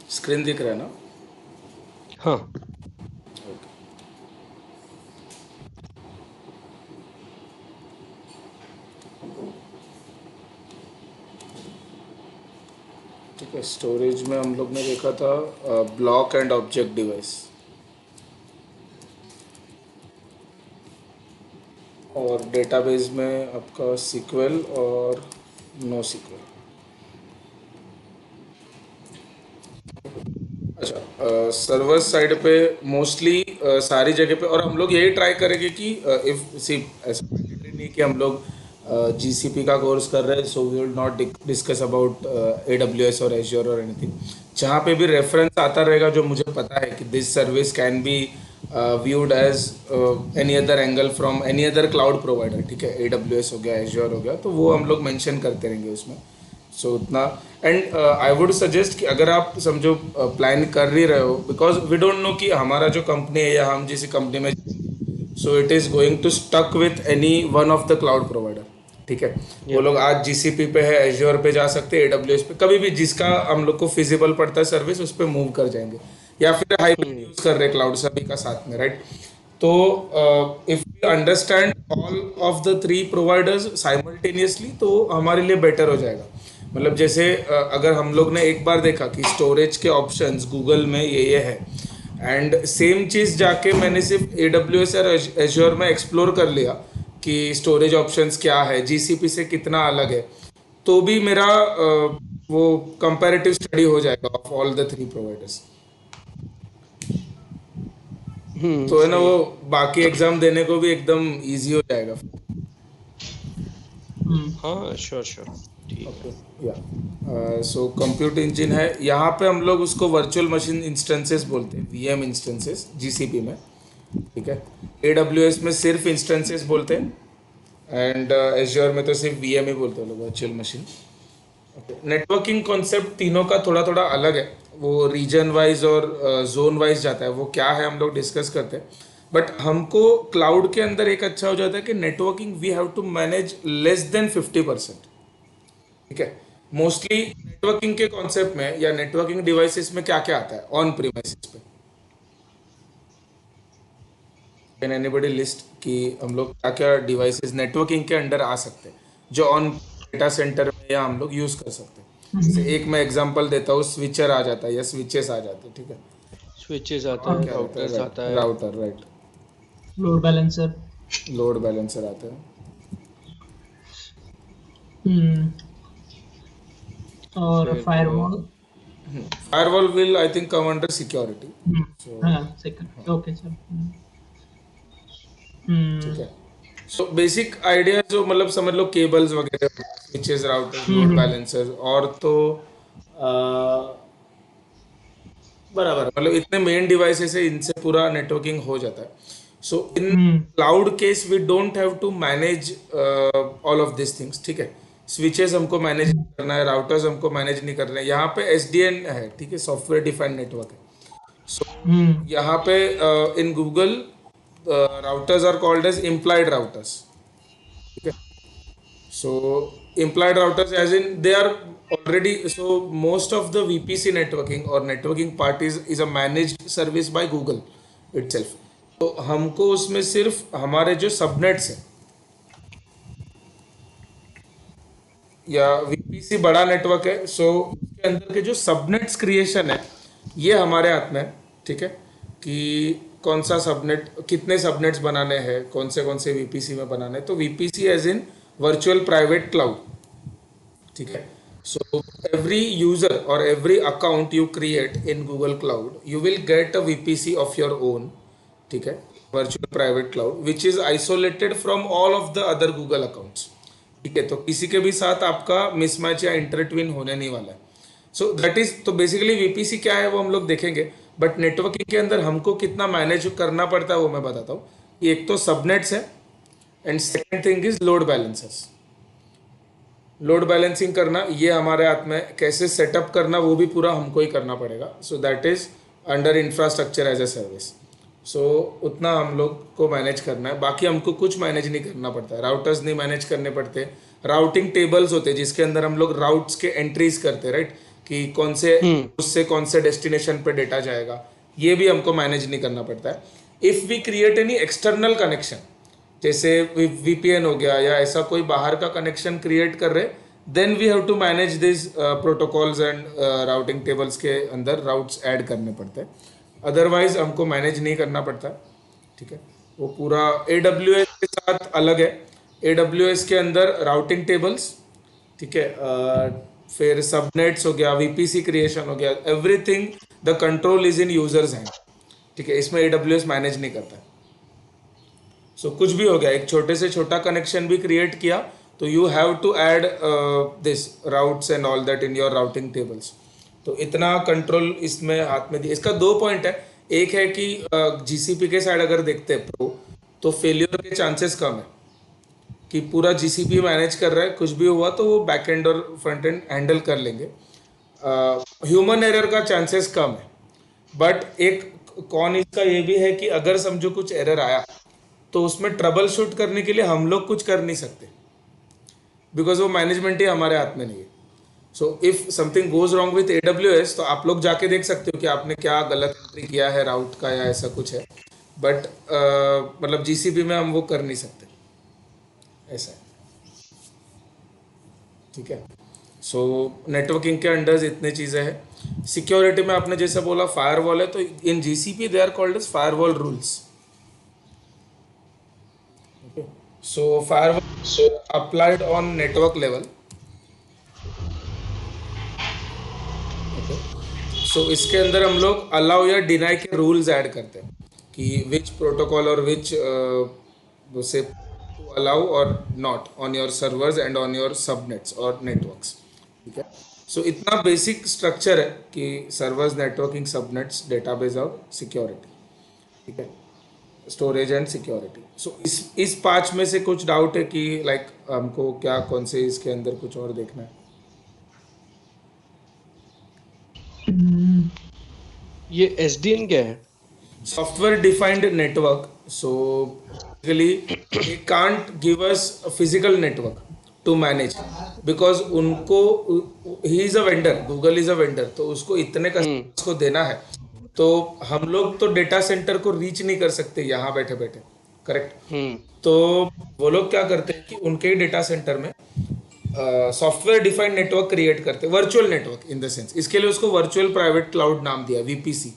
Screen दिख रहा है ना? हाँ। ठीक है, स्टोरेज में हम लोग ने देखा था ब्लॉक एंड ऑब्जेक्ट डिवाइस, और डेटाबेस में आपका सीक्वल और नो सीक्वल। अच्छा, सर्वर साइड पे मोस्टली सारी जगह पे, और हम लोग यही ट्राई करेंगे कि इफ सी ऐसा मैंडेटरी नहीं कि हम लोग जीसीपी का कोर्स कर रहे हैं, so we will not discuss about AWS और एज्योर और एनीथिंग। जहाँ पे भी रेफरेंस आता रहेगा जो मुझे पता है कि this service can be viewed as any other angle from any other cloud provider, ठीक है, एडब्ल्यूएस हो गया, एज्योर हो गया, तो वो हम लोग मेंशन करते रहेंगे उसमें। सो उतना। एंड आई वुड सजेस्ट कि अगर आप समझो प्लान कर ही रहे हो, बिकॉज वी डोंट नो कि हमारा जो कंपनी है या हम जिस कंपनी में, so it is going to stuck with any one of the cloud provider. ठीक है, वो या लोग आज जीसीपी पे है, एज्योर पे जा सकते हैं, एडब्ल्यूएस पे, कभी भी जिसका हम लोग को फिजिबल पड़ता है सर्विस उस पर मूव कर जाएंगे, या फिर हाइब्रिड यूज कर रहे क्लाउड सभी का साथ में, राइट? तो if you understand all of the three providers simultaneously तो हमारे लिए बेटर हो जाएगा। मतलब जैसे अगर हम लोग ने एक बार देखा कि स्टोरेज के ऑप्शंस गूगल में ये है, एंड सेम चीज़ जाके मैंने सिर्फ ए डब्ल्यू एस और एज्योर में एक्सप्लोर कर लिया कि स्टोरेज ऑप्शंस क्या है, जीसीपी से कितना अलग है, तो भी मेरा वो कंपैरेटिव स्टडी हो जाएगा of all the three providers. तो है ना, सही वो है। बाकी एग्जाम देने को भी एकदम इजी हो जाएगा। हम्म। हाँ, श्योर श्योर। ठीक है। ओके, या सो कंप्यूट इंजन है, यहाँ पे हम लोग उसको वर्चुअल मशीन इंस्टेंसेस बोलते हैं, वीएम इंस्टेंसेस जीसीपी में। ठीक है, एडब्ल्यूएस में सिर्फ इंस्टेंसेस बोलते हैं, एंड एज्योर में तो सिर्फ वीएम ही बोलते हैं लोग, वर्चुअल मशीन। नेटवर्किंग कॉन्सेप्ट तीनों का थोड़ा थोड़ा अलग है, वो रीजन वाइज और जोन वाइज जाता है, वो क्या है हम लोग डिस्कस करते हैं। बट हमको क्लाउड के अंदर एक अच्छा हो जाता है कि networking we have to manage less than 50%। ठीक है, मोस्टली नेटवर्किंग के कॉन्सेप्ट में या नेटवर्किंग डिवाइसेस में क्या क्या आता है ऑन प्रीमाइसेस पे? कैन एनीबडी लिस्ट कि हम लोग क्या क्या डिवाइसेस नेटवर्किंग के अंडर आ सकते हैं जो ऑन डेटा सेंटर में या हम लोग यूज कर सकते हैं? जैसे एक मैं एग्जांपल देता हूँ, स्विचर आ जाता है या स्विचेस आ जाते हैं, ठीक है। स्विचेस आता और है, क्या रहता है? राउटर्स राइट, आता है। Router, right. Load balancer. Load balancer आता है। हम्म। और फिर firewall. Firewall will I think come under security. So हाँ, सेकंड, ओके सर। ठीक हम्म। है, सो बेसिक आइडिया जो मतलब समझ लो, केबल्स वगैरह, स्विचेस, राउटर्स, लोड बैलेंसर, और तो बराबर, मतलब इतने मेन डिवाइसेस है, इनसे पूरा नेटवर्किंग हो जाता है। So in hmm. Cloud case we don't have to manage all of this things. ठीक है, स्विचेस हमको मैनेज नहीं करना है, राउटर्स हमको मैनेज नहीं करना है, यहाँ पे एसडीएन है, ठीक है, सॉफ्टवेयर डिफाइंड नेटवर्क है। सो हम्म। यहाँ पे in Google routers are called as implied routers. ठीक है, so implied routers as in they are already, so most of the VPC networking or networking part is a managed service by Google itself. तो हमको उसमें सिर्फ हमारे जो subnets हैं या वीपीसी बड़ा नेटवर्क है, सो उसके अंदर के जो सबनेट्स क्रिएशन है ये हमारे हाथ में है। ठीक है, कि कौन सा सबनेट, कितने सबनेट्स बनाने हैं, कौन से वीपीसी में बनाने हैं, तो VPC as in virtual private cloud. ठीक है, सो एवरी यूजर और every account you create in Google cloud you will get a VPC of your own. ठीक है, virtual private cloud which is isolated from all of the other Google accounts. ठीक है, तो किसी के भी साथ आपका मिसमैच या इंटरट्विन होने नहीं वाला है। सो दैट इज, तो बेसिकली वीपीसी क्या है वो हम लोग देखेंगे, बट नेटवर्किंग के अंदर हमको कितना मैनेज करना पड़ता है वो मैं बताता हूँ। एक तो सबनेट्स है, and second thing is load balancers. Load balancing करना ये हमारे हाथ में, कैसे सेटअप करना वो भी पूरा हमको ही करना पड़ेगा। So that is under infrastructure as a service. So उतना हम लोग को मैनेज करना है, बाकी हमको कुछ मैनेज नहीं करना पड़ता है, राउटर्स नहीं मैनेज करने पड़ते। राउटिंग टेबल्स होते हैं जिसके अंदर हम लोग राउट्स के एंट्रीज करते हैं, राइट, कि कौन से हम्म उससे कौन से डेस्टिनेशन पे डेटा जाएगा, ये भी हमको मैनेज नहीं करना पड़ता है। If we create any external connection, जैसे वीपीएन हो गया या ऐसा कोई बाहर का कनेक्शन क्रिएट कर रहे, then we have to manage this protocols and routing tables के अंदर राउट्स ऐड करने पड़ते हैं, अदरवाइज हमको मैनेज नहीं करना पड़ता है। ठीक है, वो पूरा AWS के साथ अलग है। AWS के अंदर राउटिंग टेबल्स, ठीक है, फिर सबनेट्स हो गया, VPC क्रिएशन हो गया, everything the control is in users hand. ठीक है, इसमें AWS मैनेज नहीं करता है। सो कुछ भी हो गया, एक छोटे से छोटा कनेक्शन भी क्रिएट किया तो you have to add this routes and all that in your routing tables. तो इतना कंट्रोल इसमें हाथ में दिया। इसका दो पॉइंट है, एक है कि GCP के साइड अगर देखते हैं प्रो, तो फेलियर के चांसेस कम है कि पूरा GCP मैनेज कर रहा है, कुछ भी हुआ तो वो बैक एंड और फ्रंट एंड हैंडल कर लेंगे। ह्यूमन एरर का चांसेस कम है, बट एक कौन इसका ये भी है कि अगर समझो कुछ एरर आया तो उसमें ट्रबल शूट करने के लिए हम लोग कुछ कर नहीं सकते, बिकॉज वो मैनेजमेंट ही हमारे हाथ में नहीं है। So if something goes wrong with AWS, तो आप लोग जाके देख सकते हो कि आपने क्या गलत एंट्री किया है राउट का या ऐसा कुछ है, बट मतलब GCP में हम वो कर नहीं सकते, ऐसा है। ठीक है, सो नेटवर्किंग के अंडर इतने चीज़ें हैं। सिक्योरिटी में आपने जैसे बोला फायरवॉल है, तो in GCP they are called as firewall rules. So firewall applied on network level. Okay. So इसके अंदर हम लोग अलाउ या डिनाई के रूल्स ऐड करते हैं कि विच प्रोटोकॉल और विच से अलाउ और not on your servers and on your subnets और नेटवर्क्स। ठीक है, सो इतना बेसिक स्ट्रक्चर है कि सर्वर्स, नेटवर्किंग, सबनेट्स, डेटाबेस और सिक्योरिटी। ठीक है, स्टोरेज एंड सिक्योरिटी। सो इस पांच में से कुछ डाउट है कि लाइक हमको क्या कौन से इसके अंदर कुछ और देखना है? ये SDN क्या है? Software defined network. So basically they can't give us physical network to manage, because उनको, he is a vendor, Google is a vendor, तो उसको इतने कस्टमर्स को देना है, तो हम लोग तो डेटा सेंटर को रीच नहीं कर सकते यहाँ बैठे बैठे, करेक्ट? तो वो लोग क्या करते हैं कि उनके ही डेटा सेंटर में सॉफ्टवेयर डिफाइंड नेटवर्क क्रिएट करते हैं, virtual network in the sense. इसके लिए उसको वर्चुअल प्राइवेट क्लाउड नाम दिया, VPC।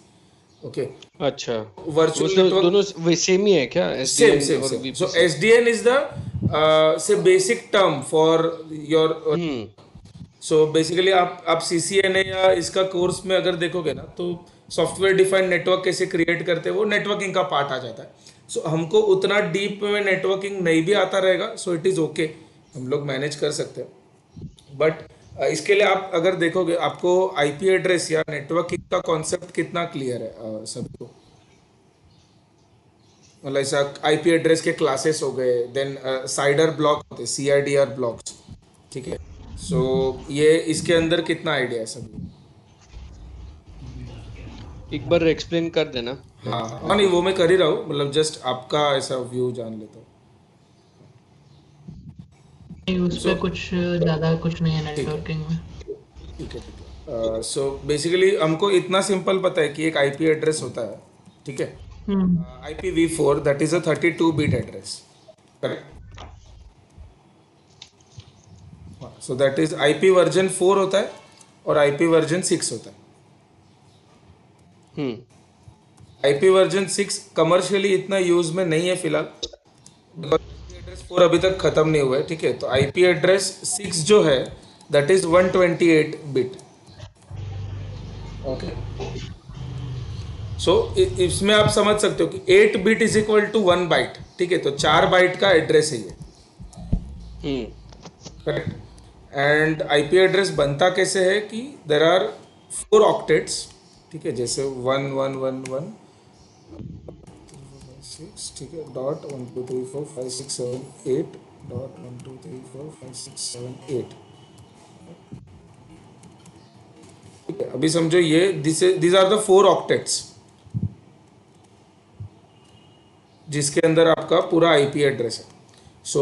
ओके, अच्छा, वर्चुअल मतलब नेटवर्क दोनों सेम ही है क्या, सेम SDN सेम और same. So VPC? SDN is the से basic term for your. So basically आप CCNA या इसका कोर्स में अगर देखोगे ना, तो सॉफ्टवेयर डिफाइंड नेटवर्क कैसे क्रिएट करते हैं वो नेटवर्किंग का पार्ट आ जाता है। सो हमको उतना डीप में नेटवर्किंग नहीं भी आता रहेगा, सो इट इज़ ओके, हम लोग मैनेज कर सकते हैं। बट इसके लिए आप अगर देखोगे, आपको IP एड्रेस या नेटवर्किंग का कॉन्सेप्ट कितना क्लियर है सभी को? मतलब ऐसा IP एड्रेस के क्लासेस हो गए, देन साइडर ब्लॉक होते, CIDR ब्लॉक्स। ठीक है, सो ये इसके अंदर कितना आइडिया है सभी? एक बार एक्सप्लेन कर देना। हाँ हाँ, नहीं वो मैं कर ही रहा हूँ, मतलब जस्ट आपका ऐसा व्यू जान लेता हूँ। नहीं, उस पे कुछ ज्यादा कुछ नहीं है ठीक है, नेटवर्किंग में। ठीक है, ठीक है। सो बेसिकली हमको इतना सिंपल पता है कि एक IP एड्रेस होता है, ठीक है, हम्म IPv4, that is a 32-bit address, correct? So that is IP version 4 होता है और IP वर्जन 6 होता है। IP वर्जन 6 कमर्शियली इतना यूज में नहीं है फिलहाल, IP एड्रेस 4 अभी तक खत्म नहीं हुआ है। ठीक है, तो IP एड्रेस 6 जो है दैट इज 128-bit। ओके, सो इसमें आप समझ सकते हो कि 8 bit is equal to 1 byte. ठीक है, तो 4 बाइट का एड्रेस है ये, करेक्ट? एंड IP एड्रेस बनता कैसे है कि देर आर 4 ऑक्टेट्स। ठीक है, जैसे 1111 6, ठीक है, डॉट 1 2 3 4 5 6 7 8 डॉट 1 2 3 4 5 6 7 8। ठीक है, अभी समझो ये दिस आर द 4 ऑक्टेट्स जिसके अंदर आपका पूरा IP एड्रेस है। सो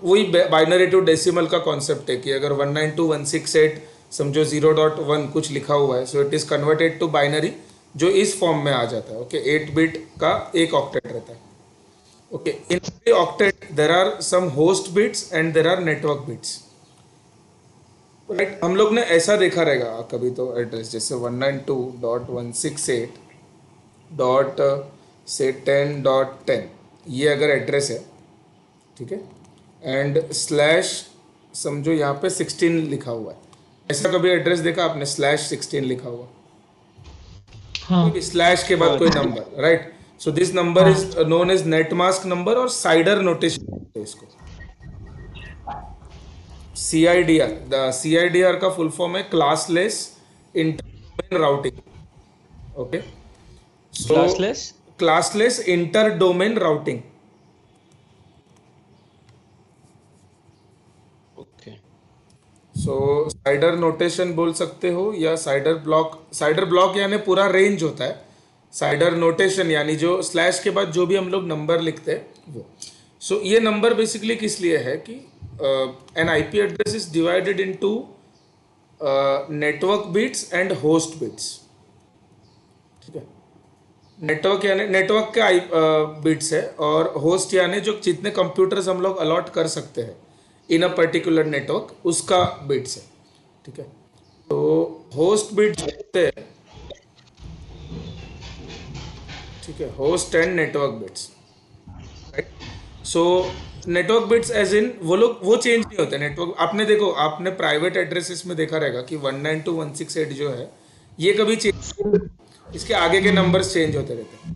वही बाइनरी टू डेसिमल का कॉन्सेप्ट है कि अगर 192.168 समझो 0.1 कुछ लिखा हुआ है, so it is converted to binary, जो इस फॉर्म में आ जाता है। ओके, 8 बिट का एक ऑक्टेट रहता है। Okay, in every octet there are some host bits and there are network bits, right. हम लोग ने ऐसा देखा रहेगा कभी तो एड्रेस, जैसे 192.168 डॉट से 10.10, ये अगर एड्रेस है, ठीक है, एंड स्लैश समझो यहाँ पे 16 लिखा हुआ है, ऐसा कभी एड्रेस देखा आपने, स्लैश 16 लिखा हुआ, हाँ कोई स्लैश के बाद कोई number, right. So this number is known as net mask number, और साइडर नोटेशन इसको, CIDR। द CIDR का फुल फॉर्म है classless inter routing. Okay, so classless classless inter domain routing. Okay so CIDR notation बोल सकते हो, या cider block. Cider block यानी पूरा रेंज होता है, साइडर नोटेशन यानी जो स्लैश के बाद जो भी हम लोग नंबर लिखते हैं वो। सो ये नंबर बेसिकली किस लिए है कि an IP address is divided into network bits and host bits, ठीक है। नेटवर्क यानी नेटवर्क के बिट्स है, और होस्ट यानी जो जितने कंप्यूटर्स हम लोग अलॉट कर सकते हैं इन अ पर्टिकुलर नेटवर्क, उसका बिट्स है, ठीक है। तो होस्ट बिट्स होते हैं, ठीक है, host and network bits, right. So network bits as in वो चेंज नहीं होते। नेटवर्क आपने देखो, आपने प्राइवेट एड्रेसेस में देखा रहेगा कि 192.168 जो है ये कभी चेंज, इसके आगे के नंबर्स चेंज होते रहते हैं,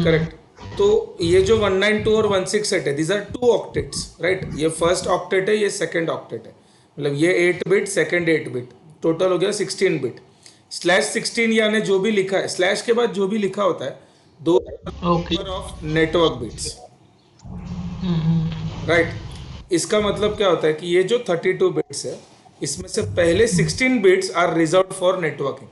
करेक्ट। तो ये जो 192 और 168 है, दीज आर 2 ऑक्टेट्स, राइट। ये फर्स्ट ऑक्टेट है, ये सेकंड ऑक्टेट है, मतलब ये 8 बिट, सेकंड 8 बिट, टोटल हो गया 16 बिट। /16 यानी जो भी लिखा है, स्लैश के बाद जो भी लिखा होता है, दो okay of network bits, right. इसका मतलब क्या होता है कि ये जो 32 बिट्स है, इसमें से पहले 16 bits are reserve for networking.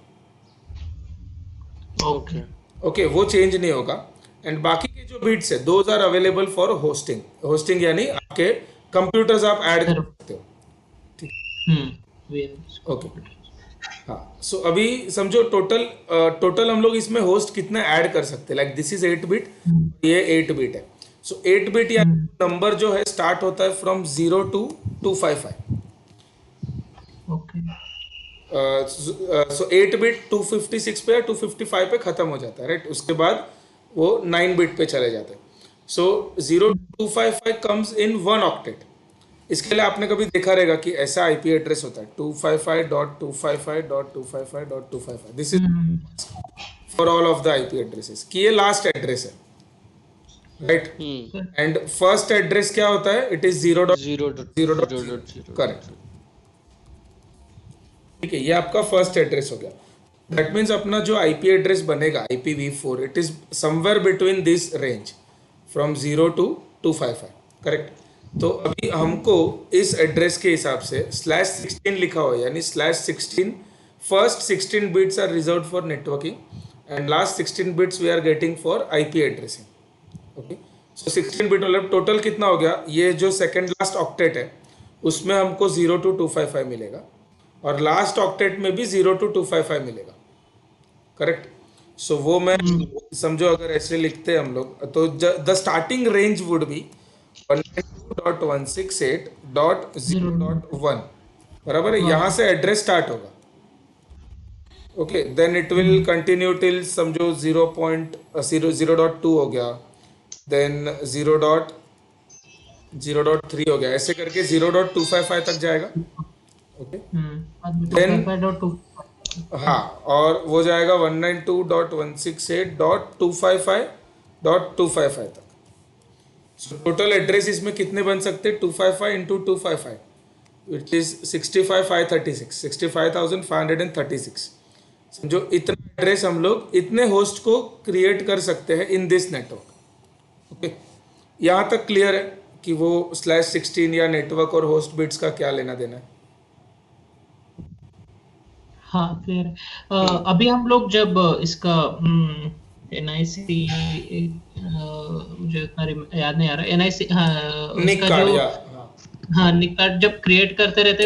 Okay okay, वो चेंज नहीं होगा। एंड बाकी के जो बिट्स है, those are available for hosting. Hosting यानी आपके कंप्यूटर्स आप ऐड कर सकते हो, ठीक है। ओके, हाँ। सो अभी समझो टोटल हम लोग इसमें होस्ट कितने ऐड कर सकते हैं, लाइक दिस इज 8 बिट, ये 8 बिट है। सो 8 बिट या नंबर जो है स्टार्ट होता है from 0 to 255। Okay so 8 bit 256 पे या 255 पे खत्म हो जाता है, राइट। उसके बाद वो 9 बिट पे चले जाते हैं। सो 0 to 255 कम्स इन 1 ऑक्टेट। इसके लिए आपने कभी देखा रहेगा कि ऐसा IP एड्रेस होता है 255.255.255.255। This is for all of the IP addresses, कि ये लास्ट एड्रेस है, राइट। एंड फर्स्ट एड्रेस क्या होता है, इट इज 0.0.0, करेक्ट, ठीक है। ये आपका फर्स्ट एड्रेस हो गया। दैट मीन्स अपना जो IP एड्रेस बनेगा IPv4, it is somewhere between this range from 0 to 255, correct. तो अभी हमको इस एड्रेस के हिसाब से /16 लिखा हुआ है, यानी /16 first 16 bits are reserve for networking and last 16 bits we are getting for IP addressing. Okay, so 16 bit मतलब टोटल कितना हो गया, ये जो सेकंड लास्ट ऑक्टेट है उसमें हमको 0 to 255 मिलेगा, और लास्ट ऑक्टेट में भी 0 to 255 मिलेगा, करेक्ट। सो वो मैं समझो अगर ऐसे लिखते हैं हम लोग, तो the starting range would be 192.168.0.1, बराबर है। यहाँ से एड्रेस स्टार्ट होगा, okay. Then it will continue till समझो 0.0.2 हो गया, देन 0.0.3 हो गया, ऐसे करके 0.255 तक जाएगा, ओके। देन हाँ, और वो जाएगा 192.168.255.255 तक। सो टोटल एड्रेस इसमें कितने बन सकते हैं, 255 इंटू 255 विच इज 65,536 समझो। इतना एड्रेस हम लोग इतने होस्ट को क्रिएट कर सकते हैं इन दिस नेटवर्क, ओके। यहाँ तक क्लियर है कि वो /16 या नेटवर्क और होस्ट बिट्स का क्या लेना देना है। हाँ क्लियर है। अभी हम लोग जब इसका NIC मुझे उतना याद नहीं आ रहा, NIC हाँ निक उसका कार्ड जो या हाँ, हाँ, निक कार्ड जब क्रिएट करते रहते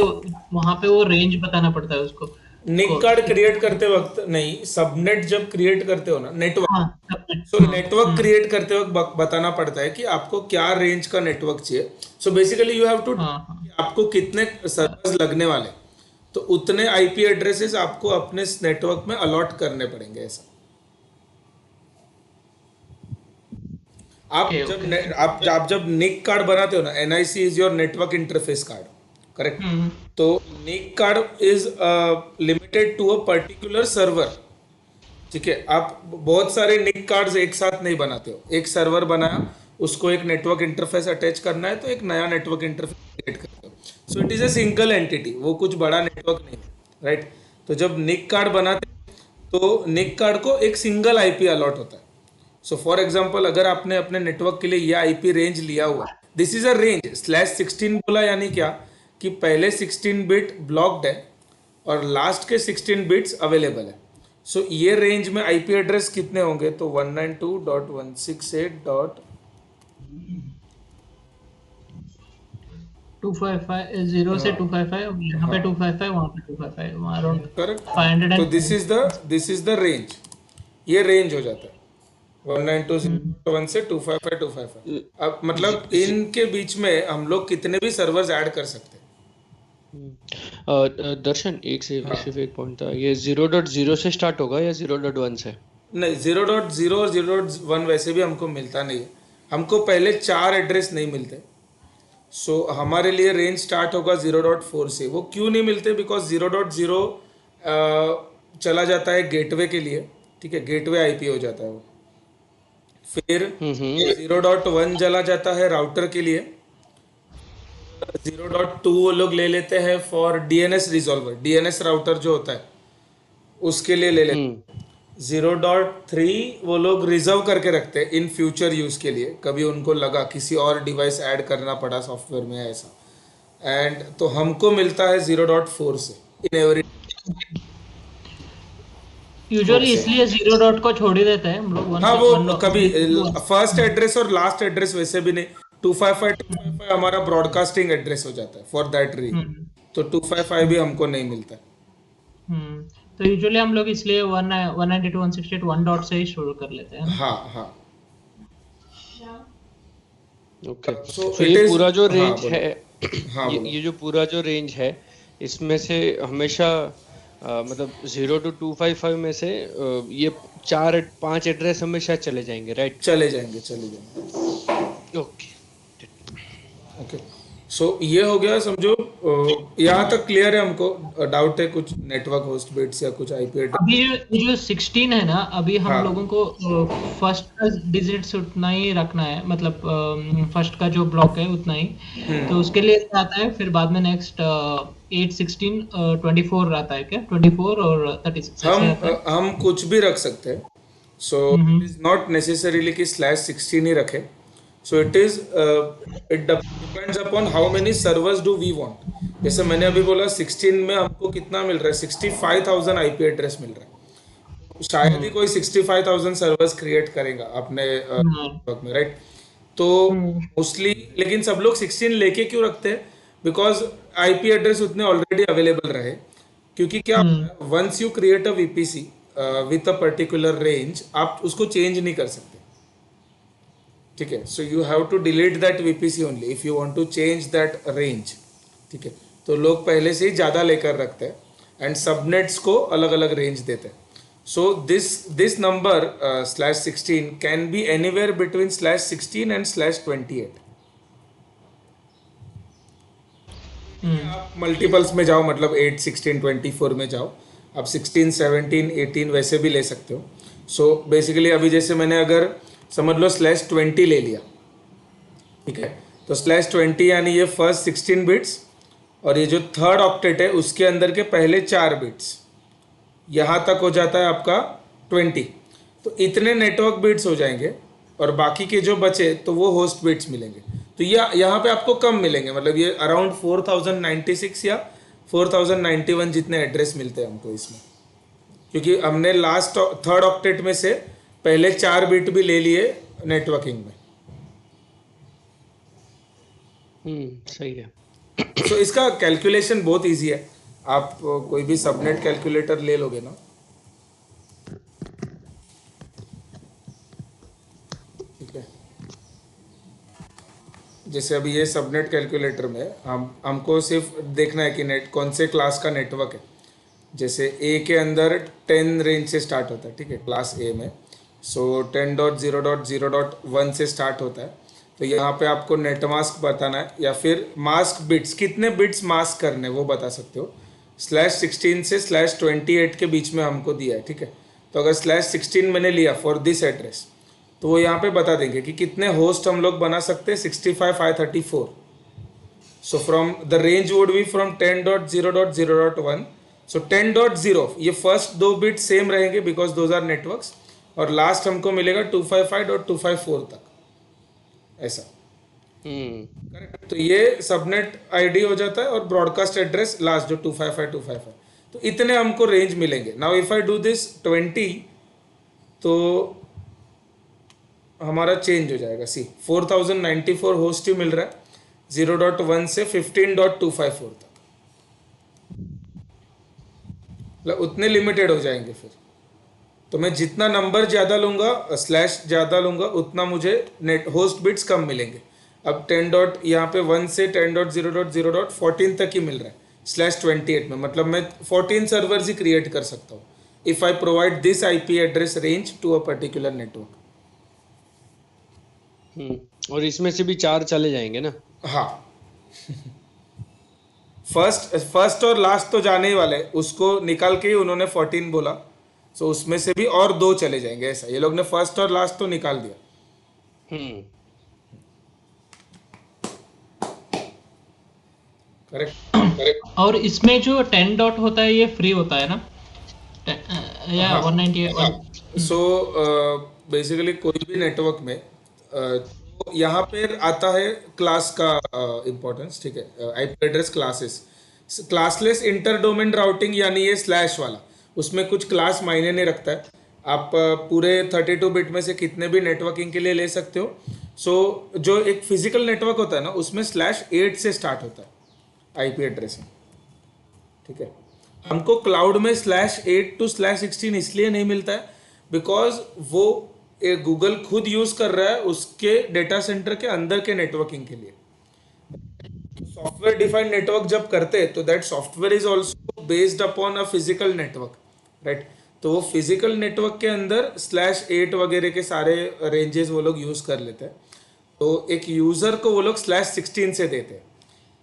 वहां पे वो रेंज बताना पड़ता है उसको निक को कार्ड क्रिएट करते वक्त नहीं, सबनेट जब क्रिएट करते हो ना, नेटवर्क, हाँ सबनेट सो हाँ नेटवर्क क्रिएट करते वक्त बताना पड़ता है कि आपको क्या रेंज का नेटवर्क चाहिए। So basically you have to, हाँ हाँ आपको कितने सर्वर्स लगने वाले, तो उतने आईपी एड्रेसेस आपको अपने नेटवर्क में अलॉट करने पड़ेंगे ऐसा। आप ओके जब ओके आप जब निक कार्ड बनाते हो ना, NIC is your network interface card, correct. हम्म तो NIC card is limited to a particular server, ठीक है। आप बहुत सारे निक कार्ड्स एक साथ नहीं बनाते हो, एक सर्वर बनाया, उसको एक नेटवर्क इंटरफेस अटैच करना है तो एक नया नेटवर्क इंटरफेस क्रिएट करते हो। सो it is a single entity, वो कुछ बड़ा नेटवर्क नहीं है, राइट। तो जब निक कार्ड बनाते हैं, तो निक कार्ड को एक सिंगल आईपी अलॉट होता है। सो फॉर एग्जाम्पल, अगर आपने अपने नेटवर्क के लिए ये आईपी रेंज लिया हुआ है, दिस इज अ रेंज /16 बोला, यानी क्या कि पहले 16 बिट ब्लॉक्ड है और लास्ट के 16 बिट्स अवेलेबल है। सो ये रेंज में आईपी एड्रेस कितने होंगे, तो 192.168. 255 जीरो से हाँ 255 यहाँ पे हाँ 255 वहाँ पे 255 वहाँ अराउंड करेक्ट। तो 500 दिस इज द रेंज, ये रेंज हो जाता है हम्म 192.1 से 255 अब जी, मतलब जी, इनके बीच में हम लोग कितने भी सर्वर्स ऐड कर सकते हैं। दर्शन एक से हाँ, सिर्फ एक पॉइंट था, ये 0.0 से स्टार्ट होगा या 0.1 से? नहीं, 0.0 और 0.1 वैसे भी हमको मिलता नहीं है, हमको पहले 4 एड्रेस नहीं मिलते। सो हमारे लिए रेंज स्टार्ट होगा 0.4 से। वो क्यों नहीं मिलते, बिकॉज 0.0 चला जाता है गेटवे के लिए, ठीक है, गेटवे आईपी हो जाता है वो। फिर हम्म। 0.1 चला जाता है राउटर के लिए। 0.2 वो लोग ले लेते हैं for DNS resolver, DNS router जो होता है उसके लिए ले लेते हम्म। हैं। 0.3 वो लोग रिजर्व करके रखते हैं इन फ्यूचर यूज के लिए, कभी उनको लगा किसी और डिवाइस ऐड करना पड़ा सॉफ्टवेयर में ऐसा। एंड तो हमको मिलता है 0.4 से इन एवरी। यूजुअली इसलिए जीरो डॉट को छोड़ ही देते हैं हम लोग वन हाँ, वन वो कभी वन फर्स्ट एड्रेस और लास्ट एड्रेस वैसे भी नहीं, 255 हमारा ब्रॉडकास्टिंग एड्रेस हो जाता है फॉर दैट रीजन। हम्म तो 255 भी हमको नहीं मिलता। हम्म तो यूजुअली हम लोग इसलिए 192.168 डॉट से ही शुरू कर लेते हैं ना हाँ हाँ। ओके, सो सो इट ये इज, पूरा जो हाँ रेंज है, बोलो, हाँ बोलो। ये जो पूरा जो रेंज है, इसमें से हमेशा मतलब 0 to 255 में से ये 4 5 एड्रेस हमेशा चले जाएंगे, राइट? चले जाएंगे, चले जाएंगे। ओके। ओके, सो ये हो गया समझो, यहाँ तक क्लियर है हमको। डाउट है कुछ नेटवर्क होस्ट बिट्स या कुछ आईपी एड्रेस? अभी जो 16 है ना अभी हम हाँ। लोगों को फर्स्ट का डिजिट्स उतना ही रखना है मतलब फर्स्ट का जो ब्लॉक है उतना ही हम्म। तो उसके लिए आता है फिर बाद में नेक्स्ट 8 16 24 आता है क्या 24 और 36 ऐसे आता है हम कुछ भी रख सकते हैं। So it is not necessarily कि /16 ही रखें। So it depends upon how many servers do we want. जैसे मैंने अभी बोला 16 में हमको कितना मिल रहा है, 65,000 आईपी एड्रेस मिल रहा है। शायद ही कोई 65,000 सर्वर्स क्रिएट करेगा अपने हम्म नेटवर्क में, राइट। तो हम्म मोस्टली, लेकिन सब लोग 16 लेके क्यों रखते हैं, बिकॉज आईपी एड्रेस उतने ऑलरेडी अवेलेबल रहे। क्योंकि क्या होता हम्म है, once you create a VPC with a particular range, आप उसको चेंज नहीं कर सकते, ठीक है। So you have to delete that VPC only if you want to change that range, ठीक है। तो लोग पहले से ही ज़्यादा लेकर रखते हैं एंड सबनेट्स को अलग अलग रेंज देते हैं। सो this number /16 can be anywhere between /16 and /28। हम्म आप मल्टीपल्स में जाओ, मतलब 8 16 24 में जाओ, आप 16 17 18 वैसे भी ले सकते हो। सो बेसिकली अभी जैसे मैंने अगर समझ लो /20 ले लिया, ठीक है, तो /20 यानी ये फर्स्ट 16 बिट्स और ये जो थर्ड ऑक्टेट है उसके अंदर के पहले 4 बिट्स, यहाँ तक हो जाता है आपका 20। तो इतने नेटवर्क बिट्स हो जाएंगे और बाकी के जो बचे तो वो होस्ट बिट्स मिलेंगे। तो ये यहाँ पे आपको कम मिलेंगे, मतलब ये अराउंड 4096 या 4091 जितने एड्रेस मिलते हैं हमको इसमें, क्योंकि हमने लास्ट थर्ड ऑक्टेट में से पहले 4 बिट भी ले लिए नेटवर्किंग में। सही है। सो इसका कैलकुलेशन बहुत इजी है। आप कोई भी सबनेट कैलकुलेटर ले लोगे ना, ठीक है, जैसे अभी ये सबनेट कैलकुलेटर में हमको सिर्फ देखना है कि नेट कौन से क्लास का नेटवर्क है। जैसे ए के अंदर 10 रेंज से स्टार्ट होता है, ठीक है, क्लास ए में। सो 10.0.0.1 से स्टार्ट होता है। तो यहाँ पे आपको नेट मास्क बताना है या फिर मास्क बिट्स, कितने बिट्स मास्क करने हैं वो बता सकते हो। /16 से /28 के बीच में हमको दिया है, ठीक है। तो अगर /16 मैंने लिया फॉर दिस एड्रेस, तो वो यहाँ पे बता देंगे कि कितने होस्ट हम लोग बना सकते हैं, 65,534। So from the range would B from 10.0.0.1। सो 10.0 ये फर्स्ट दो बिट सेम रहेंगे बिकॉज दोज आर नेटवर्क्स, और लास्ट हमको मिलेगा 255.254 तक, ऐसा। करेक्ट। तो ये सबनेट आईडी हो जाता है और ब्रॉडकास्ट एड्रेस लास्ट जो 255.255। तो इतने हमको रेंज मिलेंगे। Now if I do this 20, तो हमारा चेंज हो जाएगा। सी 4094 होस्ट ही मिल रहा है 0.1 से 15.254 तक, मतलब उतने लिमिटेड हो जाएंगे फिर। तो मैं जितना नंबर ज़्यादा लूँगा, स्लैश ज़्यादा लूँगा, उतना मुझे नेट होस्ट बिट्स कम मिलेंगे। अब 10 डॉट यहाँ पे 1 से 10.0.0.14 तक ही मिल रहा है /28 में, मतलब मैं 14 सर्वर्स ही क्रिएट कर सकता हूँ if I provide this IP address range to a particular network. और इसमें से भी 4 चले जाएंगे ना? हाँ। फर्स्ट और लास्ट तो जाने ही वाले, उसको निकाल के ही उन्होंने 14 बोला। सो उसमें से भी और 2 चले जाएंगे, ऐसा। ये लोग ने फर्स्ट और लास्ट तो निकाल दिया। करेक्ट। और इसमें जो 10 डॉट होता है ये फ्री होता है ना, या 198? सो बेसिकली कोई भी नेटवर्क में तो यहाँ पे आता है क्लास का इम्पोर्टेंस, ठीक है। IP address classes, classless inter domain routing, यानी ये स्लैश वाला, उसमें कुछ क्लास मायने नहीं रखता है। आप पूरे 32 बिट में से कितने भी नेटवर्किंग के लिए ले सकते हो। सो जो एक फिजिकल नेटवर्क होता है ना, उसमें /8 से स्टार्ट होता है आईपी एड्रेसिंग, ठीक है। हमको क्लाउड में /8 to /16 इसलिए नहीं मिलता है बिकॉज वो गूगल खुद यूज कर रहा है उसके डेटा सेंटर के अंदर के नेटवर्किंग के लिए। सॉफ्टवेयर डिफाइंड नेटवर्क जब करते हैं तो that software is also based upon a physical network, right. तो वो फिजिकल नेटवर्क के अंदर /8 वगैरह के सारे रेंजेस वो लोग यूज कर लेते हैं। तो एक यूजर को वो लोग /16 से देते हैं।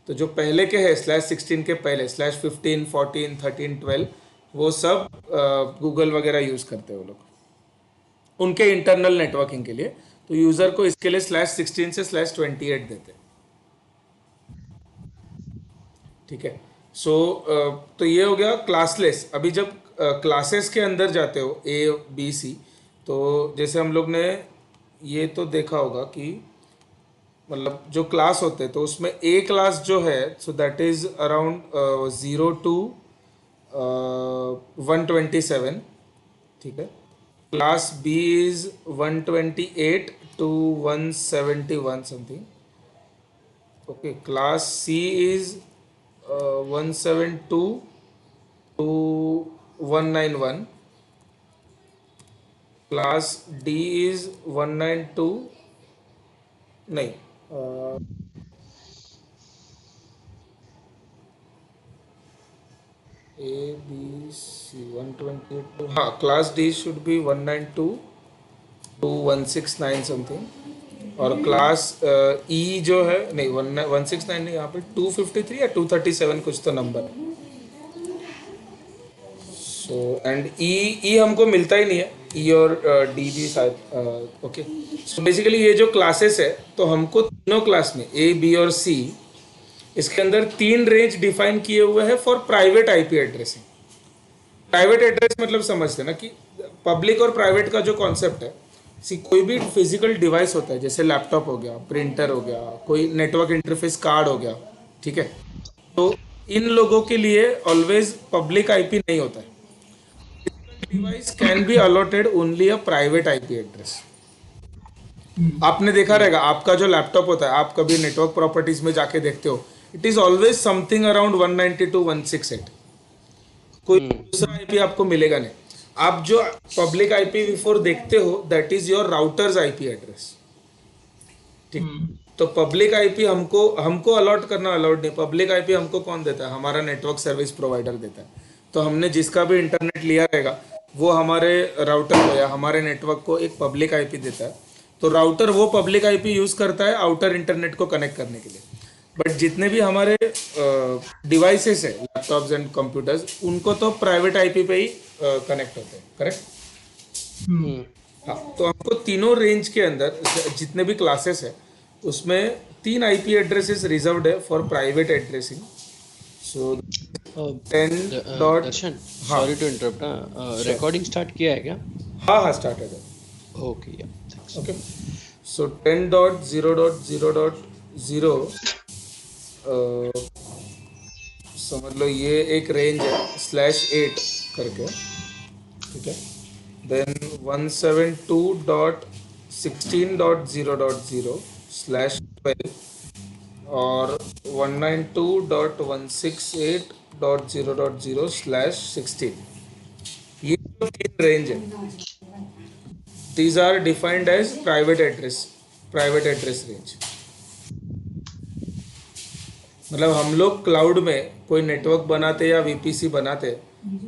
तो जो पहले के है /16 के पहले /15, 14, 13, 12, वो सब गूगल वगैरह यूज करते हैं वो लोग उनके इंटरनल नेटवर्किंग के लिए। तो यूजर को इसके लिए /16 से /28 देते हैं, ठीक है। सो तो ये हो गया क्लासलेस। अभी जब क्लासेस के अंदर जाते हो A, B, C, तो जैसे हम लोग ने ये तो देखा होगा कि मतलब जो क्लास होते हैं तो उसमें ए क्लास जो है, so that is around 0 to 127, ठीक है। Class B is 128 to 171 something, okay. Class C is 172 to 191, class D is 192, नहीं, A, B, C 128, हाँ, class D should be 192 to 169 something, और क्लास ई जो है, नहीं 169 नहीं, यहाँ पे 253 या 237 कुछ तो नंबर। सो एंड ई हमको मिलता ही नहीं है, ई और डी भी शायद, ओके। सो बेसिकली ये जो क्लासेस है, तो हमको तीनों क्लास में ए, बी और सी, इसके अंदर 3 रेंज डिफाइन किए हुए हैं for private IP addressing. Private address मतलब समझते हैं ना कि पब्लिक और प्राइवेट का जो कॉन्सेप्ट है, सी कोई भी फिजिकल डिवाइस होता है, जैसे लैपटॉप हो गया, प्रिंटर हो गया, कोई नेटवर्क इंटरफेस कार्ड हो गया, ठीक है। तो इन लोगों के लिए ऑलवेज पब्लिक आईपी नहीं होता है। Device can be allotted only a private IP address. आपने देखा रहेगा, आपका जो लैपटॉप होता है, आप कभी नेटवर्क प्रॉपर्टीज में जाके देखते हो, it is always something around 192.168। कोई दूसरा आईपी आपको मिलेगा नहीं। आप जो पब्लिक IPv4 देखते हो that is your routers IP address, ठीक। तो पब्लिक आईपी हमको हमको अलॉट करना अलाउड नहीं। पब्लिक आईपी हमको कौन देता है? हमारा नेटवर्क सर्विस प्रोवाइडर देता है। तो हमने जिसका भी इंटरनेट लिया रहेगा वो हमारे राउटर को या हमारे नेटवर्क को एक पब्लिक आईपी देता है। तो राउटर वो पब्लिक आईपी यूज करता है आउटर इंटरनेट को कनेक्ट करने के लिए। बट जितने भी हमारे डिवाइसेस है, लैपटॉप्स एंड कंप्यूटर्स, उनको तो प्राइवेट आईपी पे ही कनेक्ट होते हैं, करेक्ट। हाँ, तो हमको तीनों रेंज के अंदर जितने भी क्लासेस है उसमें 3 IP एड्रेसेस रिजर्व्ड है for private addressing. So 10 dot, Darshan, हाँ sorry to interrupt, recording start किया है क्या? हाँ हाँ स्टार्टेड है। ओके, या थैंक्स। ओके, सो 10.0.0.0 समझ लो ये एक रेंज है /8 करके, ठीक है। देन 172.16.0.0/12 और 192.168.0.0/16। ये जो 3 रेंज है, these are defined as private address range। मतलब हम लोग क्लाउड में कोई नेटवर्क बनाते या VPC बनाते,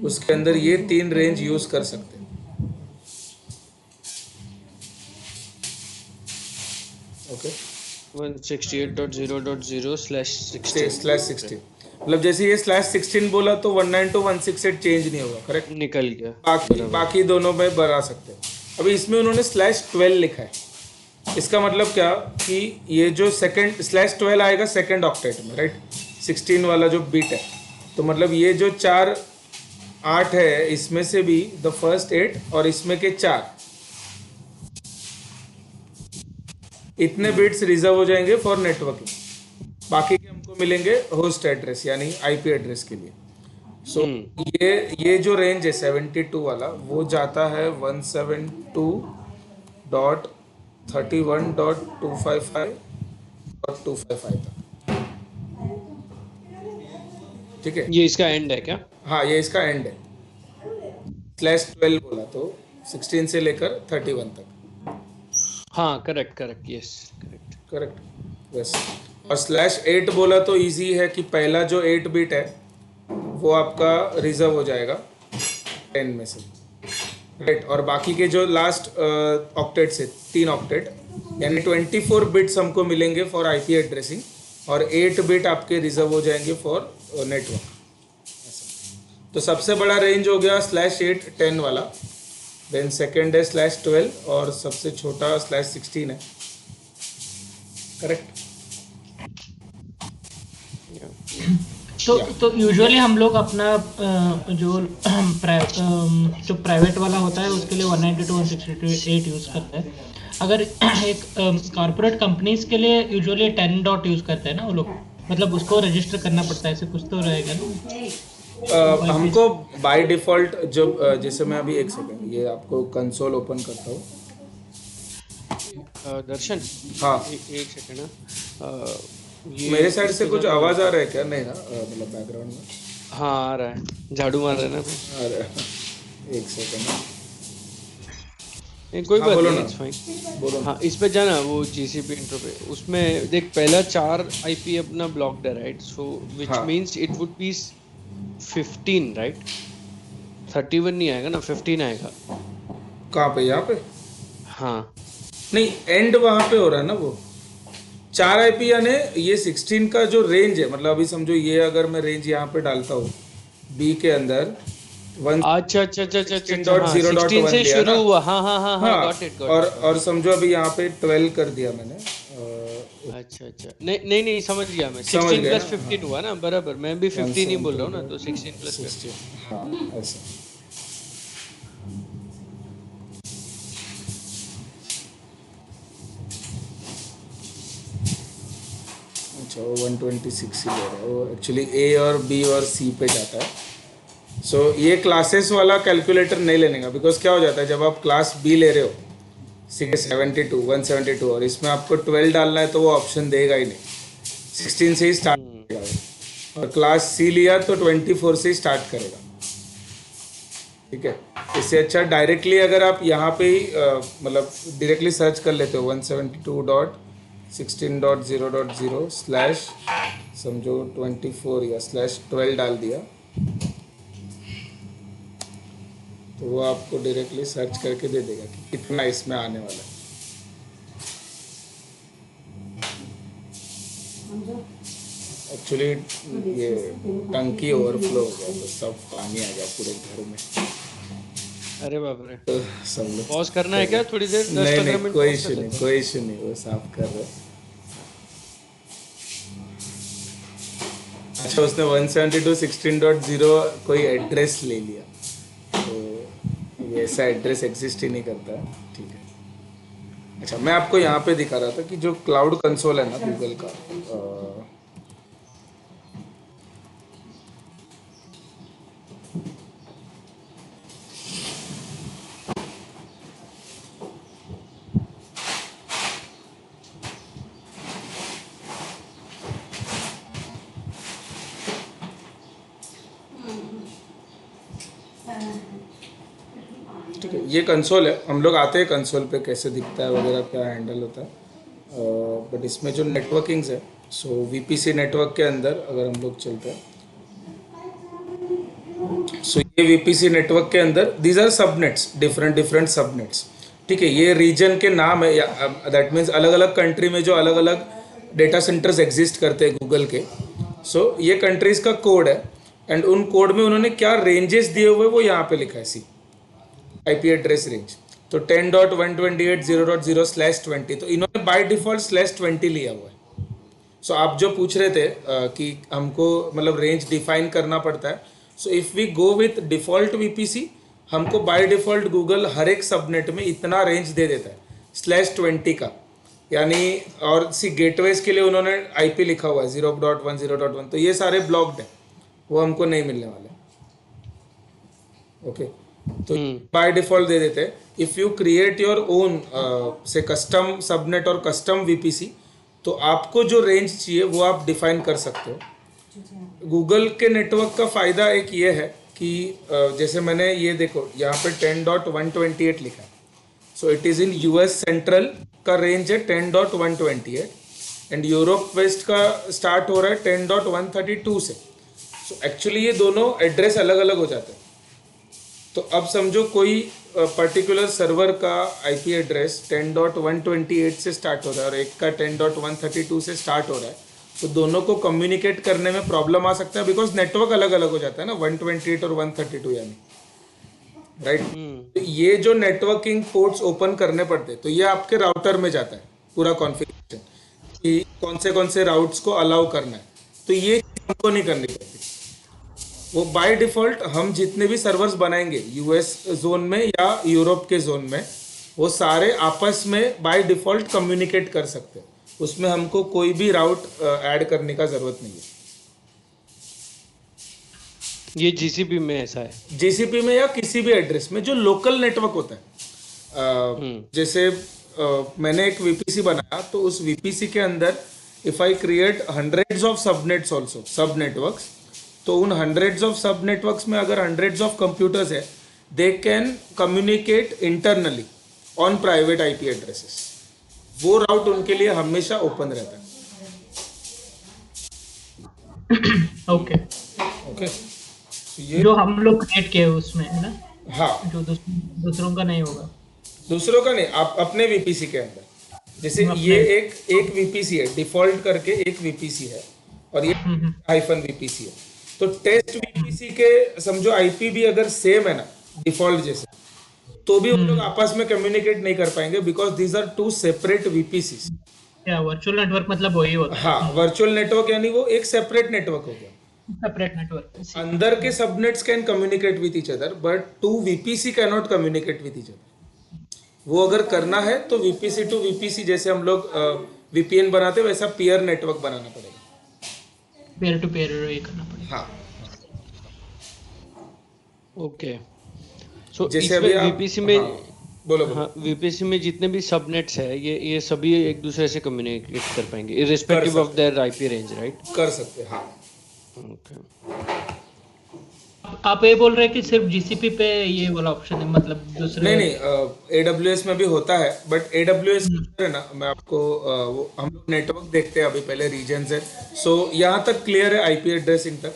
उसके अंदर ये 3 रेंज यूज कर सकते हैं। ओके, 168.0.0/16 मतलब जैसे ये /16 बोला तो 192.168 चेंज नहीं होगा, करेक्ट। निकल गया। बाकी दोनों में बना सकते हैं। अभी इसमें उन्होंने /12 लिखा है। इसका मतलब क्या कि ये जो सेकंड /12 आएगा सेकंड ऑक्टेट में, राइट। 16 वाला जो बिट है, तो मतलब ये जो 4 8 है, इसमें से भी द फर्स्ट 8 और इसमें के 4 इतने बिट्स रिजर्व हो जाएंगे फॉर नेटवर्किंग। बाकी के हमको मिलेंगे होस्ट एड्रेस यानी IP एड्रेस के लिए। सो ये जो रेंज है 72 वाला, वो जाता है 172.31.255.255 तक, ठीक है। ये इसका एंड है क्या? हाँ, ये इसका एंड है। /12 बोला तो 16 से लेकर 31 तक, हाँ, करेक्ट, यस, करेक्ट, बस। और /8 बोला तो इजी है कि पहला जो 8 बिट है वो आपका रिजर्व हो जाएगा 10 में से, राइट। और बाकी के जो लास्ट ऑक्टेट से 3 ऑक्टेट यानी 24 बिट्स हमको मिलेंगे फॉर IP एड्रेसिंग और 8 बिट आपके रिजर्व हो जाएंगे फॉर नेटवर्क। तो सबसे बड़ा रेंज हो गया /8 10 वाला, देन सेकेंड है /12 और सबसे छोटा /16 है, करेक्ट। तो यूजुअली हम लोग अपना जो प्राइवेट वाला होता है उसके लिए 192.168 यूज़ करते हैं। अगर एक कॉर्पोरेट कंपनीज के लिए यूजुअली 10 डॉट यूज़ करते हैं ना वो लोग, मतलब उसको रजिस्टर करना पड़ता है, ऐसे कुछ तो रहेगा ना। हमको बाय डिफ़ॉल्ट जब जैसे मैं अभी एक सेकंड ये आपको कंसोल ओपन करता हूँ। दर्शन, हाँ, एक सेकंड ना, मेरे साइड से कुछ आवाज़ आ रहा है क्या? नहीं ना, मतलब बैकग्राउंड में? हाँ, आ रहा है, झाड़ू मार रहा है ना। अरे एक सेकंड, नहीं, कोई बात बोलो नहीं, ना। It's fine. बोलो। हाँ, इस पे जाना, वो GCP इंट्रो पे, उसमें देख पहला 4 IP अपना ब्लॉक्ड है, राइट। सो विच हाँ। Means it would be 15, right. 31 नहीं आएगा ना, 15 आएगा। कहाँ पे? यहाँ पे? हाँ, नहीं, एंड वहाँ पे हो रहा है ना वो 4 IP यानी ये 16 का जो रेंज है, मतलब अभी समझो ये अगर मैं रेंज यहाँ पे डालता हूँ B के अंदर अच्छा, 16.0.1 से लिया शुरू ना? हुआ, हाँ, हाँ, गॉट इट। और समझो अभी यहाँ पे 12 कर दिया मैंने। अच्छा, नहीं, समझ गया मैं। समझ 16 गया प्लस ना? 15 हुआ ना, बराबर। मैं भी 15 ही बोल रहा हूँ ना, तो 16 प्लस 15। हाँ, ऐसा। अच्छा, वो 126 ही ले रहा है वो, एक्चुअली A और B और C पे जाता है। सो ये क्लासेस वाला कैलकुलेटर नहीं लेने का, बिकॉज क्या हो जाता है जब आप क्लास B ले रहे हो 172 और इसमें आपको 12 डालना है तो वो ऑप्शन देगा ही नहीं, 16 से ही स्टार्ट। करेगा वो। और क्लास सी लिया तो 24 से स्टार्ट करेगा। ठीक है, इससे अच्छा डायरेक्टली अगर आप यहाँ पे ही मतलब डायरेक्टली सर्च कर लेते हो 172.16.0.0 स्लैश समझो 24 या स्लैश 12 डाल दिया तो वो आपको डायरेक्टली सर्च करके दे देगा कि कितना इसमें आने वाला है। एक्चुअली ये टंकी ओवरफ्लो हो गया तो सब पानी आ गया पूरे घर में। अरे बाप रे, तो सब लोग पॉज करना है क्या थोड़ी देर, नहीं 10-15 नहीं मिनट कोई पॉज इशू कर नहीं, लेते हैं? कोई इशू नहीं, वो साफ कर रहे। अच्छा उसने 172.16.0 कोई एड्रेस ले लिया तो ये ऐसा एड्रेस एग्जिस्ट ही नहीं करता। ठीक है, अच्छा मैं आपको यहाँ पे दिखा रहा था कि जो क्लाउड कंसोल है ना गूगल का ठीक है, ये कंसोल है। हम लोग आते हैं कंसोल पे कैसे दिखता है वगैरह क्या हैंडल होता है, बट इसमें जो नेटवर्किंग्स है सो वीपीसी नेटवर्क के अंदर अगर हम लोग चलते हैं सो ये वीपीसी नेटवर्क के अंदर these are subnets, different different subnets. ठीक है, ये रीजन के नाम है, दैट मीन्स अलग अलग कंट्री में जो अलग अलग डेटा सेंटर्स एग्जिस्ट करते हैं गूगल के, सो ये कंट्रीज का कोड है एंड उन कोड में उन्होंने क्या रेंजेस दिए हुए वो यहाँ पे लिखा है। सी आईपी एड्रेस रेंज तो 10.128.0.0/20 तो इन्होंने बाय डिफॉल्ट /20 लिया हुआ है। सो आप जो पूछ रहे थे कि हमको मतलब रेंज डिफाइन करना पड़ता है, so if we go with default VPC हमको बाय डिफ़ॉल्ट गूगल हर एक सबनेट में इतना रेंज दे देता है /20 का, यानी और सी गेटवेज के लिए उन्होंने आईपी लिखा हुआ है 0.1 0.1 तो ये सारे ब्लॉक्ड है, वो हमको नहीं मिलने वाले। ओके तो बाय डिफ़ॉल्ट दे देते हैं। If you create your own से कस्टम सबनेट और कस्टम वीपीसी तो आपको जो रेंज चाहिए वो आप डिफाइन कर सकते हो। गूगल के नेटवर्क का फ़ायदा एक ये है कि जैसे मैंने ये देखो यहाँ पे 10.128 लिखा है, so it is in US central का रेंज है 10.128 एंड यूरोप वेस्ट का स्टार्ट हो रहा है 10.132 से। सो एक्चुअली ये दोनों एड्रेस अलग अलग हो जाते हैं। तो अब समझो कोई पर्टिकुलर सर्वर का आईपी एड्रेस 10.128 से स्टार्ट हो रहा है और एक का 10.132 से स्टार्ट हो रहा है, तो दोनों को कम्युनिकेट करने में प्रॉब्लम आ सकता है बिकॉज नेटवर्क अलग अलग हो जाता है ना 128 और 132 यानी, राइट। तो ये जो नेटवर्किंग पोर्ट्स ओपन करने पड़ते हैं तो ये आपके राउटर में जाता है पूरा कॉन्फ़िगरेशन कि कौन से राउट्स को अलाउ करना है, तो ये हमको नहीं करनी पड़ती। वो बाय डिफ़ॉल्ट हम जितने भी सर्वर्स बनाएंगे यूएस जोन में या यूरोप के जोन में वो सारे आपस में बाय डिफ़ॉल्ट कम्युनिकेट कर सकते हैं, उसमें हमको कोई भी राउट ऐड करने का ज़रूरत नहीं है। ये जीसीपी में ऐसा है? जीसीपी में या किसी भी एड्रेस में जो लोकल नेटवर्क होता है, जैसे मैंने एक वीपीसी बनाया तो उस वीपीसी के अंदर if I create hundreds of subnets also सब नेटवर्क्स, तो उन हंड्रेड्स ऑफ सब नेटवर्क्स में अगर हंड्रेड्स ऑफ कंप्यूटर्स है they can communicate internally on private IP addresses, वो राउट उनके लिए हमेशा ओपन रहता है। ओके ओके तो ये जो हम लोग क्रिएट किए उसमें है ना, हाँ जो दूसरों का नहीं होगा। दूसरों का नहीं, आप अपने वीपीसी के अंदर जैसे ये एक वीपीसी है डिफॉल्ट करके एक वीपीसी है और ये हाइफन वीपीसी है, तो टेस्ट वीपीसी के समझो आईपी भी अगर सेम है ना डिफॉल्ट जैसे तो भी उन लोग आपस में कम्युनिकेट नहीं कर पाएंगे because these are two separate VPC. क्या वर्चुअल नेटवर्क मतलब वही होता है? हाँ वर्चुअल नेटवर्क यानी वो एक सेपरेट नेटवर्क हो गया। Separate network. अंदर के subnets can communicate with each other but two VPC can not communicate with each other. वो अगर करना है तो वीपीसी टू वीपीसी जैसे हम लोग वीपीएन बनाते वैसा पीयर नेटवर्क बनाना पड़ेगा, पेयर टू पेयर ये करना पड़ेगा। हाँ ओके, सो जैसे अभी आप वीपीसी में बोलो बोलो। हाँ, वीपीसी में जितने भी सबनेट्स है ये सभी एक दूसरे से कम्युनिकेट कर पाएंगे कर इरिस्पेक्टिव ऑफ सकते देयर आईपी रेंज, राइट? कर सकते हाँ। ओके। आप ये बोल रहे हैं कि सिर्फ जीसीपी पे ये वाला ऑप्शन है, मतलब दूसरे? नहीं नहीं, AWS में भी होता है, बट AWS के हम्म, अंदर है ना, मैं आपको वो हम लोग नेटवर्क देखते हैं अभी, पहले रीजन है। सो यहाँ तक क्लियर है, आईपी एड्रेसिंग तक।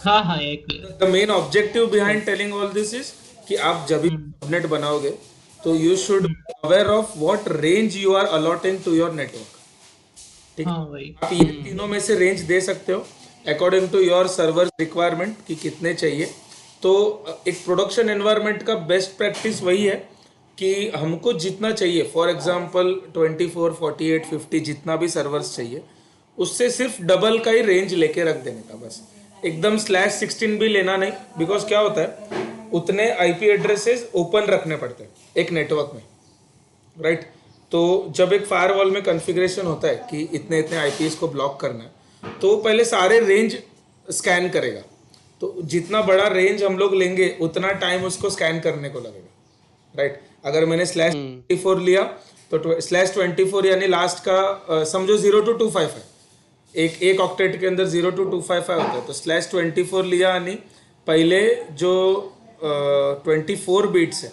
हाँ हाँ, ये क्लियर है। The main objective behind telling all this is कि आप जब भी हम्म सबनेट बनाओगे तो you should hmm, aware of what range you are allotting to your network. ठीक है, हाँ वही। आप ये तीनों में से रेंज दे सकते हो according to your server requirement कि कितने चाहिए। तो एक प्रोडक्शन एनवायरनमेंट का बेस्ट प्रैक्टिस वही है कि हमको जितना चाहिए, फॉर एग्जांपल 24 48 50 जितना भी सर्वर्स चाहिए, उससे सिर्फ डबल का ही रेंज लेके रख देने का बस। एकदम /16 भी लेना नहीं, बिकॉज क्या होता है, उतने आईपी एड्रेसेस ओपन रखने पड़ते हैं एक नेटवर्क में, राइट। तो जब एक फायरवॉल में कॉन्फ़िगरेशन होता है कि इतने इतने आईपीएस को ब्लॉक करना है, तो वो पहले सारे रेंज स्कैन करेगा। तो जितना बड़ा रेंज हम लोग लेंगे उतना टाइम उसको स्कैन करने को लगेगा, राइट। अगर मैंने हम्म /24 लिया तो /24 यानी लास्ट का समझो 0 to 255 है। एक एक ऑक्टेट के अंदर 0 to 255 होता है, तो /24 लिया यानी पहले जो 24 बिट्स है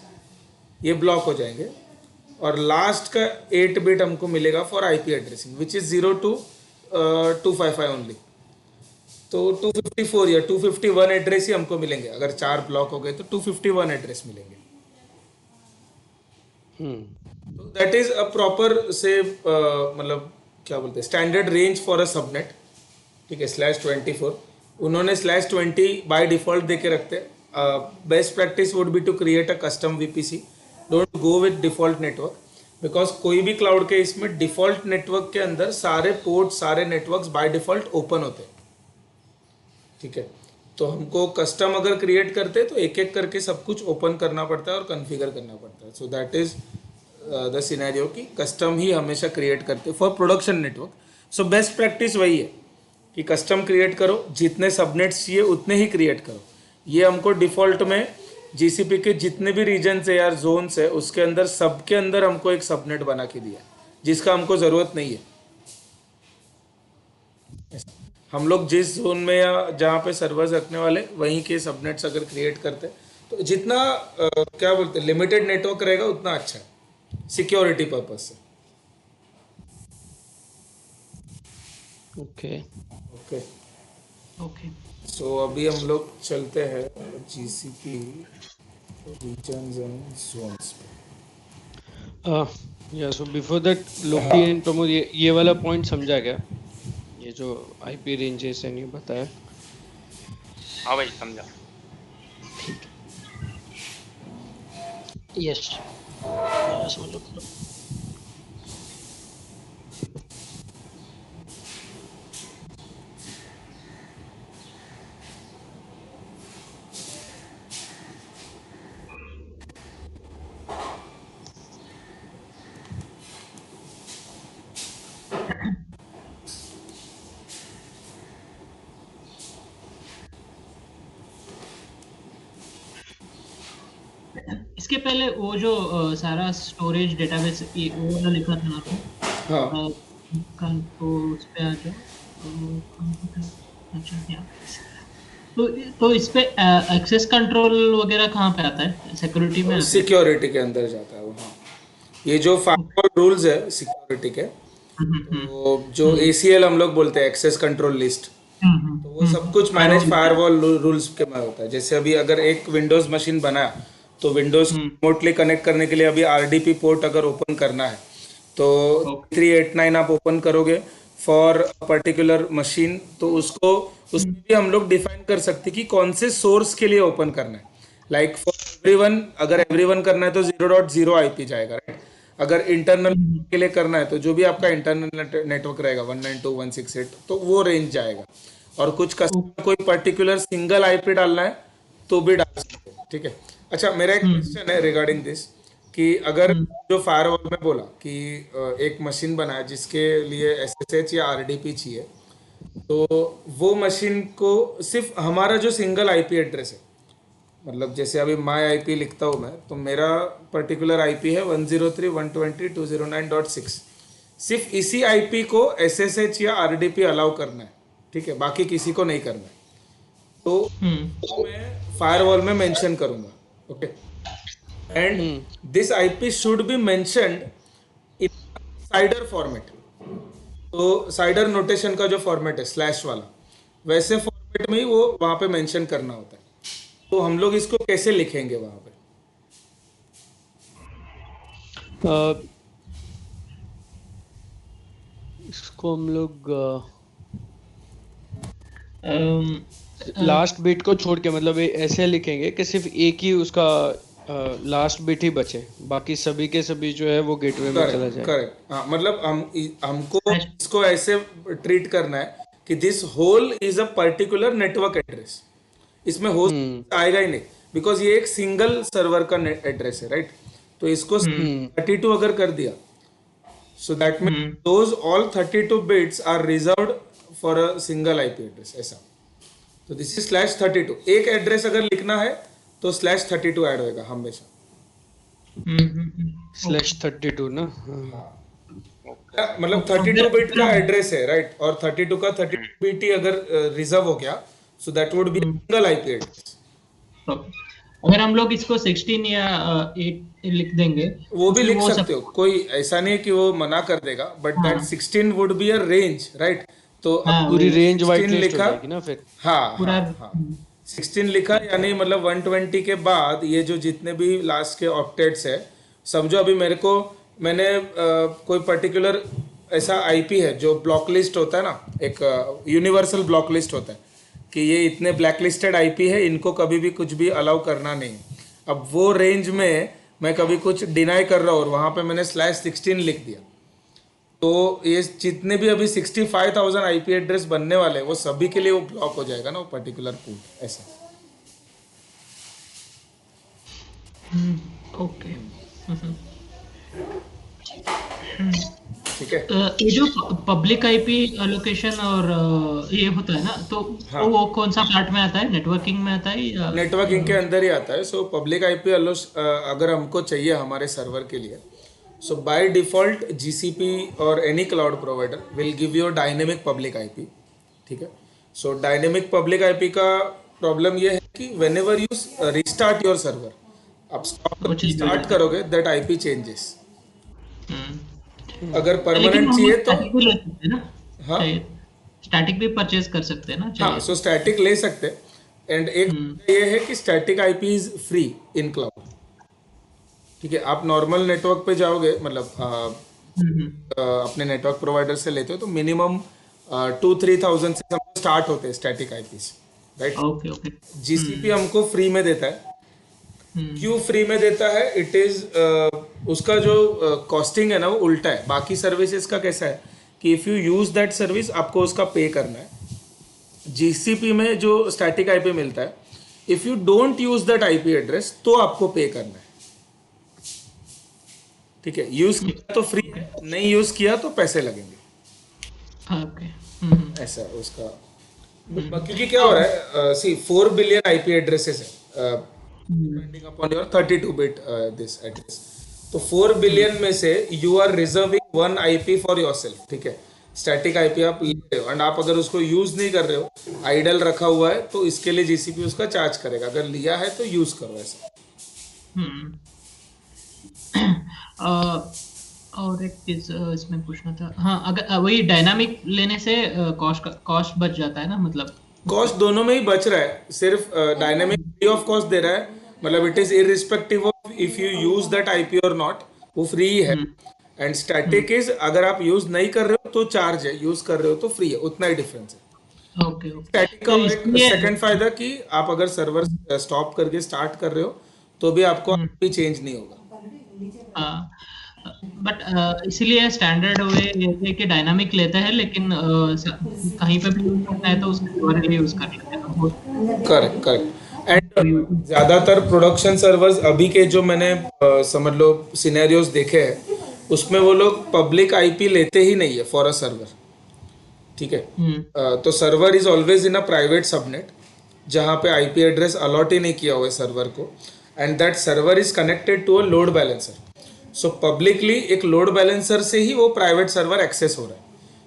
ये ब्लॉक हो जाएंगे, और लास्ट का 8 बिट हमको मिलेगा for IP addressing which is 0 to 255 only. तो 254 या 251 एड्रेस ही हमको मिलेंगे। अगर 4 ब्लॉक हो गए तो 251 एड्रेस मिलेंगे। हम्म तो दैट इज अ प्रॉपर से मतलब क्या बोलते हैं, standard range for a subnet. ठीक है, /24 उन्होंने /20 बाय डिफॉल्ट दे के रखते हैं। Best practice would be to create a custom VPC, don't go with default network, because कोई भी क्लाउड के इसमें डिफॉल्ट नेटवर्क के अंदर सारे पोर्ट सारे नेटवर्क्स बाय डिफॉल्ट ओपन होते हैं। ठीक है, तो हमको कस्टम अगर क्रिएट करते हैं तो एक एक करके सब कुछ ओपन करना पड़ता है और कॉन्फ़िगर करना पड़ता है। So that is the scenario कि कस्टम ही हमेशा क्रिएट करते for production network. So best practice वही है कि कस्टम क्रिएट करो, जितने सबनेट्स चाहिए उतने ही क्रिएट करो। ये हमको डिफ़ॉल्ट में जीसीपी के जितने भी रीजन्स है या जोन्स है उसके अंदर सबके अंदर हमको एक सबनेट बना के दिया है, जिसका हमको ज़रूरत नहीं है। हम लोग जिस जोन में या जहाँ पे सर्वर्स रखने वाले वहीं के सबनेट्स अगर क्रिएट करते हैं तो जितना क्या बोलते हैं लिमिटेड नेटवर्क रहेगा उतना अच्छा है सिक्योरिटी पर्पज से। ओके। Okay, okay. सो अभी हम लोग चलते हैं जीसीपी रीजन्स एंड जोन्स पे। या so before that Loki and Pramod, ये वाला पॉइंट समझा क्या? ये जो आईपी रेंजेस है, नहीं बताया? हाँ भाई समझा। यस, समझ लो। इसके पहले वो जो सारा स्टोरेज डेटाबेस वो वाला लिखा था ना आपने? हाँ, तो उस पे आ जाओ। अच्छा, यहाँ पे। तो इस पे एक्सेस कंट्रोल वगैरह कहाँ पे आता है? सिक्योरिटी में आता है? सिक्योरिटी के अंदर जाता है वो। हाँ, ये जो फायरवॉल रूल्स है सिक्योरिटी के, हम्म तो जो ACL हम लोग बोलते हैं एक्सेस कंट्रोल लिस्ट, तो वो सब कुछ मैनेज फायरवॉल। फायरवॉल रूल्स के में होता है। जैसे अभी अगर एक विंडोज मशीन बनाया तो विंडोज रिमोटली कनेक्ट करने के लिए अभी RDP पोर्ट अगर ओपन करना है तो ओके। 389 आप ओपन करोगे फॉर पर्टिकुलर मशीन, तो उसको उसमें भी हम लोग डिफाइन कर सकते हैं कि कौन से सोर्स के लिए ओपन करना है। लाइक फॉर एवरीवन, अगर एवरीवन करना है तो 0.0 IP जाएगा, राइट। अगर इंटरनल के लिए करना है तो जो भी आपका इंटरनल नेटवर्क रहेगा 192.168 तो वो रेंज जाएगा। और कुछ कस्टमर कोई पर्टिकुलर सिंगल IP डालना है तो भी डाल सकते हैं। ठीक है, अच्छा मेरा एक क्वेश्चन है रिगार्डिंग दिस कि अगर जो फायरवॉल में बोला कि एक मशीन बनाया जिसके लिए SSH या RDP चाहिए, तो वो मशीन को सिर्फ हमारा जो सिंगल IP एड्रेस है मतलब जैसे अभी माई आईपी लिखता हूँ मैं, तो मेरा पर्टिकुलर आईपी है 103.120.9.6। सिर्फ इसी आईपी को एसएसएच या आरडीपी अलाउ करना है, ठीक है, बाकी किसी को नहीं करना है। तो वो मैं फायरवॉल में मेंशन करूंगा, okay. And this IP should be mentioned in cider format. तो साइडर नोटेशन का जो फॉर्मेट है स्लैश वाला, वैसे फॉर्मेट में ही वो वहाँ पे मेंशन करना होता है। तो हम लोग इसको कैसे लिखेंगे वहाँ पे? इसको हम लोग अम, लास्ट बिट को छोड़ के मतलब ऐसे लिखेंगे कि सिर्फ एक ही उसका लास्ट बिट ही बचे, बाकी सभी के सभी जो है वो गेटवे में चला करेक्ट जाए। करेक्ट, हाँ, मतलब हमको इसको ऐसे ट्रीट करना है कि this whole is a particular network address. इसमें होस्ट आएगा ही नहीं, बिकॉज ये एक सिंगल सर्वर का एड्रेस है, राइट। तो इसको 32 अगर कर दिया, so that mean those all 32 bits are reserved for a single IP address, ऐसा। तो दिस इज /32। एक एड्रेस अगर लिखना है तो /32 ऐड होएगा हमेशा। /32 ना, मतलब 32 बिट का एड्रेस है, राइट, और 32 का 32 बिट ही अगर रिजर्व हो गया, so that would be single IP address. अगर हम लोग इसको 16 या 8 लिख देंगे वो तो भी फिर लिख वो सकते हो, कोई ऐसा नहीं है कि वो मना कर देगा, but that 16 would be a range, right. तो अब पूरी रेंज 16 वाइट लिस्ट हो लिखा, जाएगी ना फिर। हाँ पूरा हाँ हाँ, 16 लिखा, यानी मतलब 120 के बाद ये जो जितने भी लास्ट के ऑक्टेट्स है, समझो अभी मैंने कोई पर्टिकुलर ऐसा आईपी है जो ब्लॉक लिस्ट होता है ना, एक यूनिवर्सल ब्लॉक लिस्ट होता है कि ये इतने ब्लैक लिस्टेड आईपी है, इनको कभी भी कुछ भी अलाउ करना नहीं। अब वो रेंज में मैं कभी कुछ डिनाई कर रहा हूँ और वहाँ पे मैंने /16 लिख दिया, तो ये जितने भी अभी 65,000 आईपी एड्रेस बनने वाले हैं, वो सभी के लिए वो ब्लॉक हो जाएगा ना, वो पर्टिकुलर पोर्ट, ऐसा। ओके। ठीक है। ये जो पब्लिक आईपी एलोकेशन और ये होता है ना, तो हाँ। वो कौन सा पार्ट में आता है? नेटवर्किंग में आता है या नेटवर्किंग के अंदर ही आता है। सो पब्लिक आईपी अगर हमको चाहिए हमारे सर्वर के लिए, सो बाय डिफॉल्ट जीसीपी और any cloud provider will give you dynamic public IP, ठीक है। सो डायनेमिक पब्लिक आईपी का प्रॉब्लम ये है कि when ever you restart your server, आप स्टार्ट करोगे, दैट आईपी चेंजेस। अगर लेकिन परमानेंट हम चाहिए तो स्टैटिक भी ले सकते हैं ना? हाँ स्टैटिक भी परचेज कर सकते हैं ना? हाँ, चाहिए सो स्टैटिक ले सकते हैं। एंड एक ये है कि static IP is free in cloud, ठीक है। आप नॉर्मल नेटवर्क पे जाओगे, मतलब अपने नेटवर्क प्रोवाइडर से लेते हो, तो मिनिमम 2-3 thousand से स्टार्ट होते हैं static eyepiece, right. Okay okay. GCP हमको फ्री में देता है। क्यों फ्री में देता है? इट इज उसका जो कॉस्टिंग है ना, वो उल्टा है। बाकी सर्विसेज का कैसा है कि if you use that service आपको उसका पे करना है। जीसीपी में जो स्टैटिक आईपी मिलता है, if you don't use that IP address तो आपको पे करना है, ठीक है। यूज किया तो फ्री है, नहीं यूज किया तो पैसे लगेंगे, ओके। ऐसा है उसका। क्योंकि क्या हो रहा है, सी 4 बिलियन आईपी एड्रेसेस है, depending upon your 32 bit this address. तो 4 बिलियन में से you are reserving 1 IP for yourself, ठीक है। स्टैटिक आईपी आप ले रहे हो, एंड आप अगर उसको यूज नहीं कर रहे हो, आइडल रखा हुआ है, तो इसके लिए जीसीपी उसका चार्ज करेगा। अगर लिया है तो यूज करो, ऐसा। और एक चीज इसमें पूछना था, हाँ, अगर वही डायनामिक लेने से कॉस्ट बच जाता है ना, मतलब कॉस्ट दोनों में ही बच रहा है, सिर्फ डायनेमिक फ्री ऑफ कॉस्ट दे रहा है, मतलब it is irrespective of if you use that IP और नॉट, वो फ्री ही है। एंड स्टैटिक इज अगर आप यूज नहीं कर रहे हो तो चार्ज है, यूज कर रहे हो तो फ्री है, उतना ही डिफरेंस है। Okay okay. स्टैटिक का तो और एक इसलिए सेकंड फायदा कि आप अगर सर्वर स्टॉप करके स्टार्ट कर रहे हो तो भी आपको आईपी चेंज नहीं होगा। बट इसीलिए स्टैंडर्ड वे ये है कि डायनामिक लेता है, लेकिन कहीं पे भी यूज करना है तो उसके द्वारा यूज कर लेते हैं। Correct correct. एंड ज्यादातर प्रोडक्शन सर्वर्स अभी के जो मैंने समझ लो सिनेरियोस देखे हैं, उसमें वो लोग पब्लिक आईपी लेते ही नहीं है फॉर अ सर्वर, ठीक है। तो server is always in a private subnet जहाँ पे आईपी एड्रेस अलॉट ही नहीं किया हुआ है सर्वर को, and that server is connected to a load balancer. So publicly एक लोड बैलेंसर से ही वो प्राइवेट सर्वर एक्सेस हो रहा है।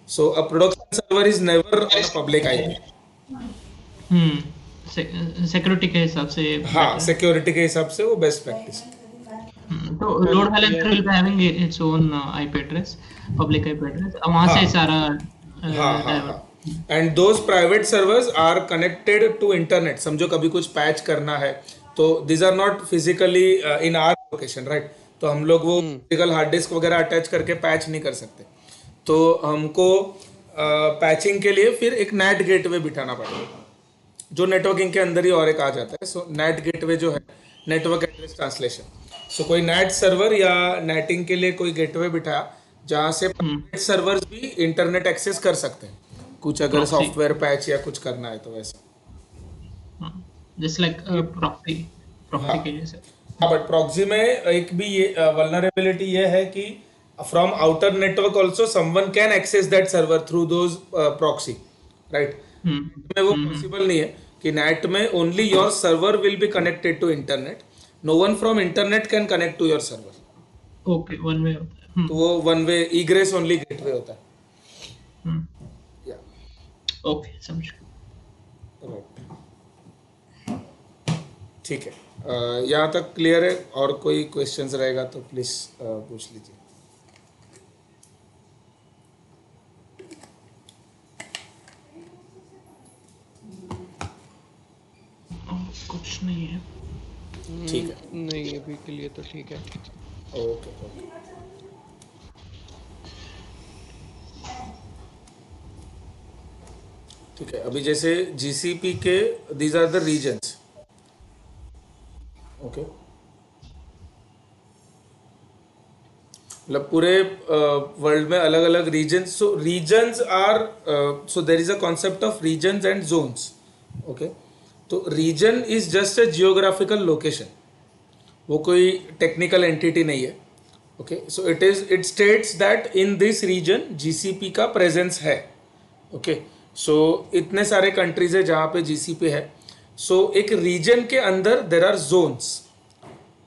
So a production server is never on a public IP. Security के हिसाब से हाँ, better है। सिक्योरिटी के हिसाब से वो बेस्ट प्रैक्टिस है। तो load balancer will be having its own IP address, public IP address, वहां से हाँ सारा हाँ हाँ हाँ, and those private servers are connected to internet. समझो कभी कुछ पैच करना है तो this are not physically in our location, right? तो हम लोग वो फिजिकल हार्ड डिस्क वगैरह अटैच करके पैच नहीं कर सकते। तो हमको पैचिंग के लिए फिर एक नेट गेटवे बिठाना पड़ेगा, जो नेटवर्किंग के अंदर ही और एक आ जाता है। सो नेट गेटवे जो है नेटवर्क एड्रेस ट्रांसलेशन। सो कोई नेट सर्वर या नेटिंग के लिए कोई गेटवे बिठाया जहाँ से प्राइवेट सर्वर्स भी इंटरनेट एक्सेस कर सकते हैं, कुछ अगर Proxy. सॉफ्टवेयर पैच या कुछ करना है तो वैसा। जस्ट लाइक प्रॉक्सी हाँ के जैसे। हाँ, बट प्रॉक्सी में एक भी ये वल्नरेबिलिटी ये है कि from outer network also someone can access that server through those proxy, right? में वो पॉसिबल नहीं है कि नेट में only your server will be connected to internet, no one from internet can connect to your server. Okay, one way होता है। तो वो one way egress only gateway होता है। या ओके, समझ। राइट, ठीक है। यहाँ तक क्लियर है? और कोई क्वेश्चंस रहेगा तो प्लीज पूछ लीजिए। कुछ नहीं है। ठीक है, नहीं अभी के लिए तो ठीक है। Okay okay. ठीक है, अभी जैसे जीसीपी के these are the regions, okay? मतलब पूरे वर्ल्ड में अलग अलग regions. So regions are, so there is a concept of regions and zones, okay? तो region is just a geographical location, वो कोई टेक्निकल एंटिटी नहीं है, okay? So it states that in this region GCP का presence है, okay? So इतने सारे countries है जहाँ पे जीसीपी है। सो एक रीजन के अंदर there are zones.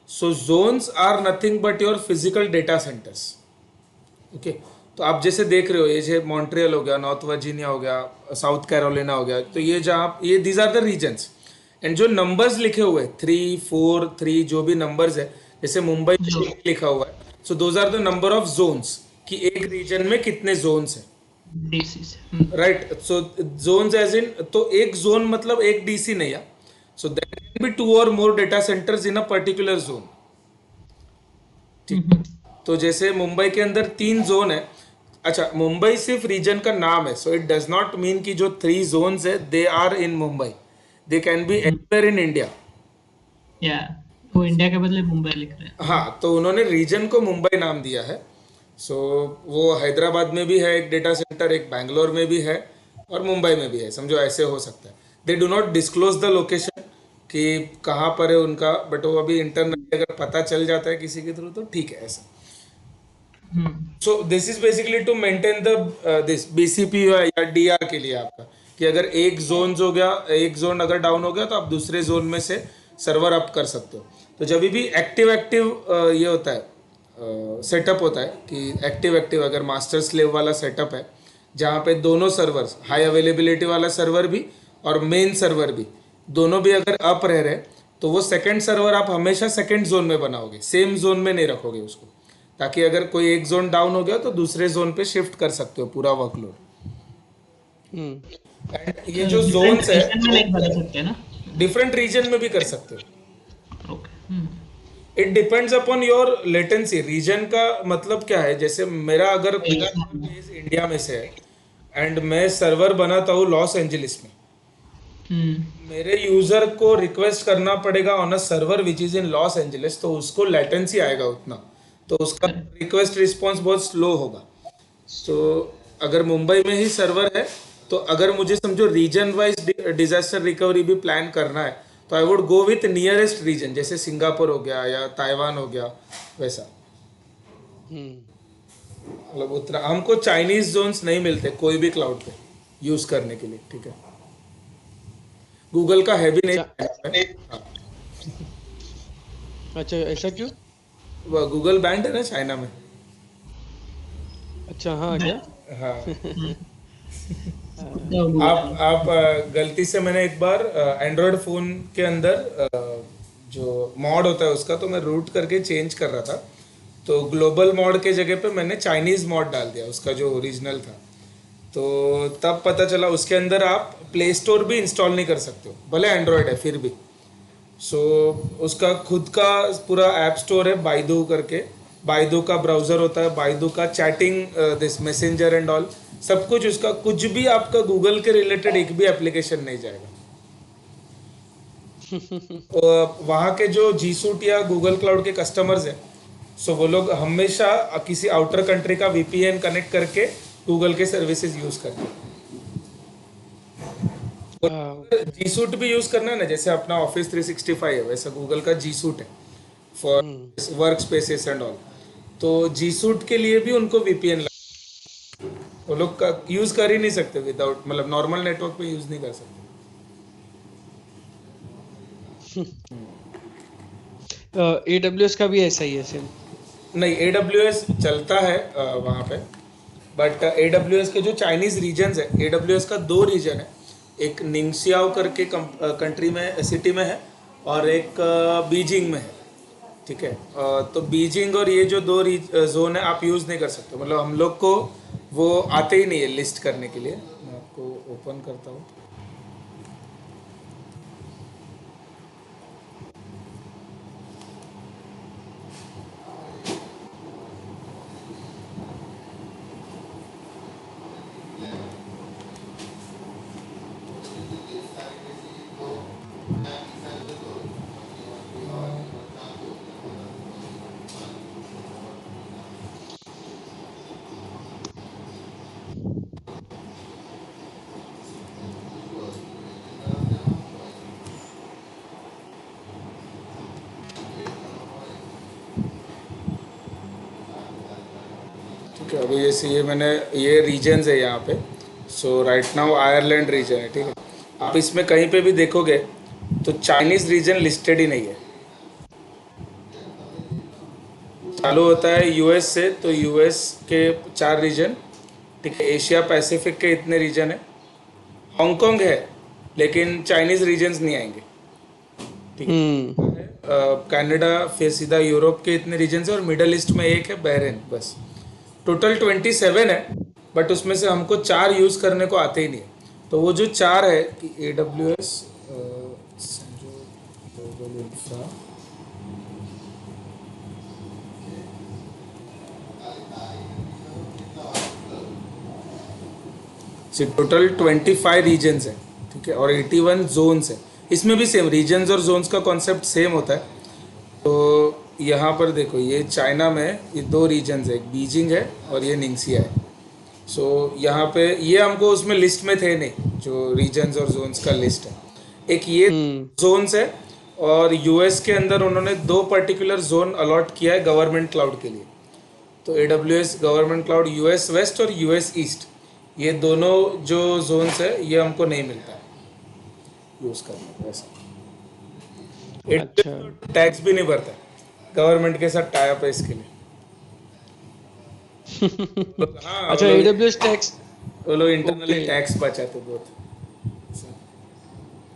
So zones are nothing but your physical data centers, okay? तो आप जैसे देख रहे हो, ये जो मॉन्ट्रियल हो गया, नॉर्थ वर्जीनिया हो गया, साउथ कैरोलिना हो गया, तो ये जहाँ ये these are the regions. And जो नंबर्स लिखे हुए 3 4 3 जो भी नंबर्स है, जैसे मुंबई में लिखा हुआ है, so those are the number of zones कि एक रीजन में कितने जोन्स हैं, डीसी से। Right? So zones as in, तो एक जोन मतलब एक डीसी नहीं है। सो देयर कैन बी 2 और more data centres in a particular zone, ठीक? तो जैसे मुंबई के अंदर 3 जोन है। अच्छा, मुंबई सिर्फ रीजन का नाम है, so it does not mean कि जो 3 जोन्स है they are in Mumbai, they can be anywhere in India. या वो इंडिया के बदले मुंबई लिख रहे हैं। हाँ, तो उन्होंने रीजन को मुंबई नाम दिया है। सो वो हैदराबाद में भी है एक डेटा सेंटर, एक बैंगलोर में भी है और मुंबई में भी है, समझो ऐसे हो सकता है। They do not disclose the location कि कहाँ पर है उनका, बट वो अभी इंटरनेट अगर पता चल जाता है किसी के थ्रू तो ठीक है ऐसा। So this is basically to maintain the this BCP या डीआर के लिए आपका, कि अगर एक जोन हो गया, एक जोन अगर डाउन हो गया तो आप दूसरे जोन में से सर्वर अप कर सकते हो। तो जब भी एक्टिव ये होता है, सेटअप होता है कि एक्टिव अगर मास्टर स्लेव वाला सेटअप है जहाँ पे दोनों सर्वर्स, हाई अवेलेबिलिटी वाला सर्वर भी और मेन सर्वर भी, दोनों भी अगर अप रह रहे, तो वो सेकंड सर्वर आप हमेशा सेकंड जोन में बनाओगे, सेम जोन में नहीं रखोगे उसको, ताकि अगर कोई एक जोन डाउन हो गया तो दूसरे जोन पे शिफ्ट कर सकते हो पूरा वर्कलोड। एंड ये जो जोन्स है रीजन में नहीं बदल सकते ना? डिफरेंट रीजन में भी कर सकते हो। Okay. It depends upon your latency. Region का मतलब क्या है, जैसे मेरा अगर मेरा base इंडिया में से है एंड मैं सर्वर बनाता हूँ लॉस एंजलिस में, मेरे यूजर को रिक्वेस्ट करना पड़ेगा on a server which is in Los Angeles, तो उसको लेटेंसी आएगा उतना, तो उसका रिक्वेस्ट रिस्पॉन्स बहुत स्लो होगा। तो अगर मुंबई में ही सर्वर है, तो अगर मुझे समझो रीजन वाइज डिजास्टर रिकवरी भी प्लान करना है, तो I would go with nearest region, जैसे सिंगापुर हो गया या ताइवान हो गया वैसा। मतलब उतना हमको चाइनीज जोन्स नहीं मिलते कोई भी क्लाउड पे यूज करने के लिए, ठीक है? गूगल का है भी नहीं चा, चाइना में। हाँ, अच्छा ऐसा क्यों? वो गूगल बैंड है ना चाइना में। अच्छा हाँ क्या? हाँ, जब गूगल आप गलती से मैंने एक बार एंड्रॉयड फोन के अंदर जो मॉड होता है उसका, तो मैं रूट करके चेंज कर रहा था, तो ग्लोबल मॉड के जगह पे मैंने चाइनीज मॉड डाल दिया उसका जो ओरिजिनल था। तो तब पता चला उसके अंदर आप प्ले स्टोर भी इंस्टॉल नहीं कर सकते हो, भले एंड्रॉयड है फिर भी। सो उसका खुद का पूरा ऐप स्टोर है बाइदू करके, बाइदू का ब्राउज़र होता है, बाइदू का chatting this messenger and all, सब कुछ उसका, कुछ भी आपका गूगल के रिलेटेड एक भी एप्लीकेशन नहीं जाएगा। वहाँ के जो जी सूट या गूगल क्लाउड के कस्टमर्स हैं, सो वो लोग हमेशा किसी आउटर कंट्री का वीपीएन कनेक्ट करके गूगल के सर्विसेज यूज़ करते हैं। ओके। जी सूट भी यूज़ करना है ना, जैसे अपना ऑफिस 365 है, वैसा गूगल का जी सूट है for hmm. Work spaces and all. तो जी सूट के लिए भी उनको वीपीएन, वो लोग का यूज़ कर ही नहीं सकते विदाउट, मतलब नॉर्मल नेटवर्क पे यूज़ नहीं कर सकते। AWS का भी ऐसा ही है सेम। नहीं, AWS चलता है वहाँ पे, बट AWS के जो चाइनीज़ रीजन्स है, AWS का दो रीजन है, एक निंगसियाओ करके कंट्री में, सिटी में है, और एक बीजिंग में है। ठीक है, तो बीजिंग और ये जो दो जोन है आप यूज़ नहीं कर सकते, मतलब हम लोग को वो आते ही नहीं है लिस्ट करने के लिए। मैं आपको ओपन करता हूँ। ठीक है, अभी जैसे ये मैंने, ये रीजन्स है यहाँ पे। सो राइट नाउ आयरलैंड रीजन है, ठीक है। आप इसमें कहीं पे भी देखोगे तो चाइनीज़ रीजन लिस्टेड ही नहीं है। चालू होता है यूएस से, तो यूएस के 4 रीजन, ठीक है। एशिया पैसिफिक के इतने रीजन है, हांगकांग है, लेकिन चाइनीज़ रीजन्स नहीं आएंगे, ठीक हम्म। है। कनाडा, फिर सीधा यूरोप के इतने रीजन्स है, और मिडल ईस्ट में एक है, बहरीन, बस। टोटल 27 है, बट उसमें से हमको 4 यूज़ करने को आते ही नहीं है। तो वो जो 4 है कि AWS, समझो, ग्लोबल इंफ्रा, टोटल 25 रीजन्स है, ठीक है, और 81 जोन्स है। इसमें भी सेम रीजन्स और जोन्स का कॉन्सेप्ट सेम होता है। तो यहाँ पर देखो, ये चाइना में ये 2 रीजन्स है, एक बीजिंग है और ये निंगसिया है। सो यहाँ पे ये हमको उसमें लिस्ट में थे नहीं, जो रीजन्स और जोन्स का लिस्ट है, एक ये हम्म। जोन्स है। और यूएस के अंदर उन्होंने 2 पर्टिकुलर जोन अलॉट किया है गवर्नमेंट क्लाउड के लिए। तो AWS government cloud US west और यूएस ईस्ट, ये दोनों जो जोन्स है ये हमको नहीं मिलता है यूज़ करने को ऐसा। अच्छा। AWS टैक्स भी नहीं भरता, गवर्नमेंट के साथ टाई अप है इसके लिए। हाँ, अच्छा AWS टैक्स। वो लोग इंटरनली ओके। टैक्स बचाते बहुत।